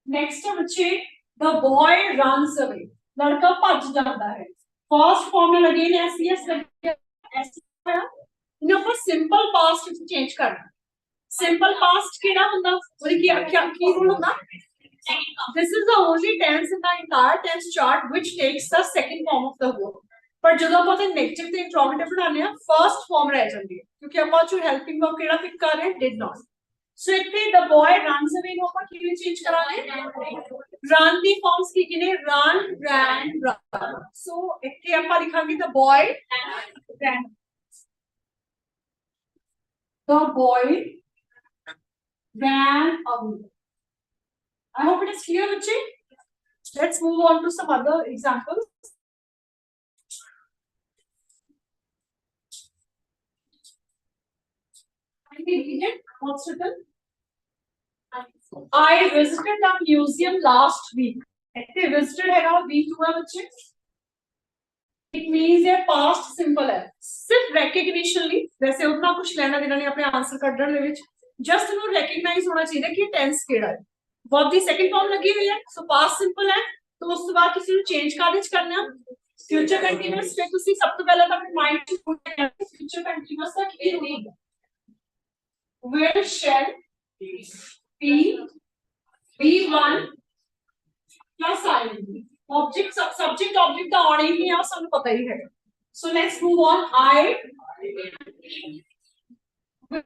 next है बच्चे the boy runs away लड़का भज जाता है फर्स्ट फॉर्म में अगेन एस लगे एस इन्हें पर सिंपल पास्ट में चेंज करना सिंपल पास्ट केड़ा हुंदा और की रूल हुंदा this is the only tense in the entire tense chart which takes the second form of the verb पर ਜਦੋਂ ਆਪਾਂ ਤੇ नेगेटिव ਤੇ इंट्रोगेटिव ਬਣਾਉਂਦੇ ਆ फर्स्ट फॉर्म ਰਹਿ ਜਾਂਦੀ ਹੈ ਕਿਉਂਕਿ ਆਪਾਂ ਜੋ ਹੈਲਪਿੰਗ वर्ब ਕਿਹੜਾ ਪਿਕ ਕਰ ਰਹੇ did not so ਇੱਥੇ the boy runs away ਨੂੰ ਆਪਾਂ ਕਿਵੇਂ ਚੇਂਜ ਕਰਾਂਗੇ run ਦੀ ਫਾਰਮਸ ਕੀ ਕਿਨੇ run ran run so ਇੱਥੇ ਆਪਾਂ ਲਿਖਾਂਗੇ the boy ran away I hope it is clear बच्चे let's move on to some other examples what's written I visited the museum last week. ਇੱਥੇ visited ਹੈਗਾ V2 ਹੈ ਬੱਚੇ it means a past simple है सिर्फ recognition ਲਈ ਵੈਸੇ ਉतना ਕੁਝ ਲੈਣਾ ਦੇਣਾ ਨਹੀਂ ਆਪਣੇ ਆਨਸਰ ਕੱਢਣ ਦੇ ਵਿੱਚ just ਨੂੰ recognize ਹੋਣਾ ਚਾਹੀਦਾ ਕਿ tense ਕਿਹੜਾ ਹੈ verb ਦੀ second form ਲੱਗੀ ਹੋਈ ਹੈ so past simple ਹੈ तो ਉਸ ਤੋਂ ਬਾਅਦ ਕਿਸੇ ਨੂੰ ਚੇਂਜ ਕਾਹਦੇ ਚ ਕਰਨਾ future continuous ਤੇ ਤੁਸੀਂ ਸਭ ਤੋਂ ਪਹਿਲਾਂ ਤਾਂ ਆਪਣੇ ਮਾਈਂਡ ਚ future continuous ਦਾ ਕੀ ਹੋਏਗਾ will shall be1 plus ing object subject object ਦਾ ਆਉਣਾ ਹੀ ਨਹੀਂ ਆ ਸਾਨੂੰ ਪਤਾ ਹੀ ਹੈ so let's move on I will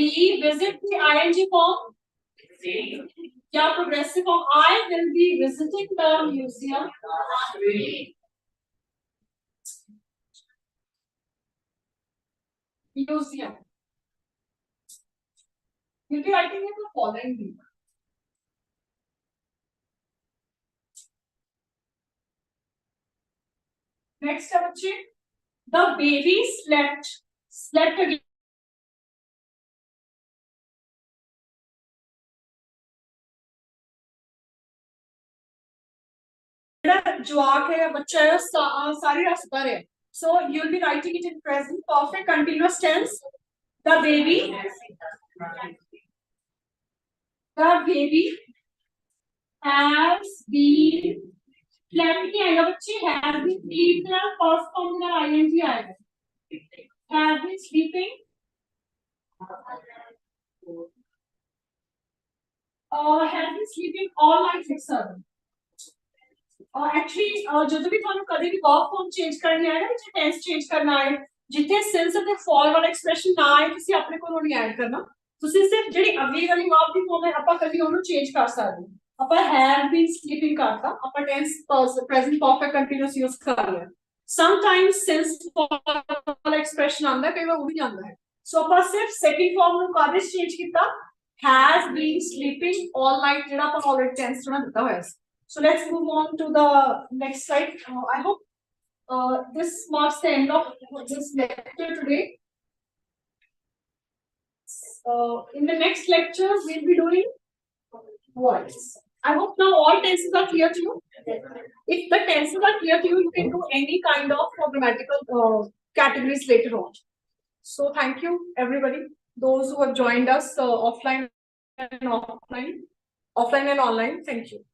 be visit the ing form या progressive form I will be visiting the museum you'll be writing it the following week next बच्चे the baby slept again जवाक है बच्चा है सारी रात सुता रहे so you'll be writing it in present perfect continuous tense the baby has been slept नहीं आएगा बच्चे has been sleep का first form का ing आएगा has been sleeping has been sleeping all night with sir actually ਜਦੋਂ ਵੀ ਤੁਹਾਨੂੰ ਕਦੇ ਵੀ verb form change ਕਰਨੀ ਆਏ ਨਾ ਵਿੱਚ ਟੈਂਸ ਚੇਂਜ ਕਰਨਾ ਆਏ ਜਿੱਥੇ since ਅਤੇ for ਵਾਲਾ ਐਕਸਪ੍ਰੈਸ਼ਨ ਨਾ ਆਏ ਤੁਸੀਂ ਆਪਣੇ ਕੋਲੋਂ ਨਹੀਂ ਐਡ ਕਰਨਾ ਤੁਸੀਂ ਸਿਰਫ ਜਿਹੜੀ ਅਗਲੀ ਵਾਲੀ verb ਦੀ form ਹੈ ਆਪਾਂ ਕਦੀ ਉਹਨੂੰ ਚੇਂਜ ਕਰ ਸਕਦੇ ਆਪਾਂ have been sleeping ਕਰਤਾ ਆਪਾਂ tense present perfect continuous use ਕਰ ਲਿਆ sometimes since for ਵਾਲਾ ਐਕਸਪ੍ਰੈਸ਼ਨ ਆਉਂਦਾ ਕਈ ਵਾਰ ਉਹ ਵੀ ਜਾਂਦਾ ਹੈ ਸੋ ਆਪਾਂ ਸਿਰਫ ਸੈਕਿੰਡ ਫਾਰਮ ਨੂੰ ਕਾਹਦੇ ਚੇਂਜ ਕੀਤਾ has been sleeping all night ਜਿਹੜਾ ਆਪਾਂ already tense ਨਾਲ ਦਿੱਤਾ ਹੋਇਆ ਸੀ So let's move on to the next slide. I hope this marks the end of this lecture today. In the next lecture, we'll be doing voice. I hope now all tenses are clear to you. If the tenses are clear to you, you can do any kind of grammatical categories later on. So thank you, everybody. Those who have joined us offline and offline and online. Thank you.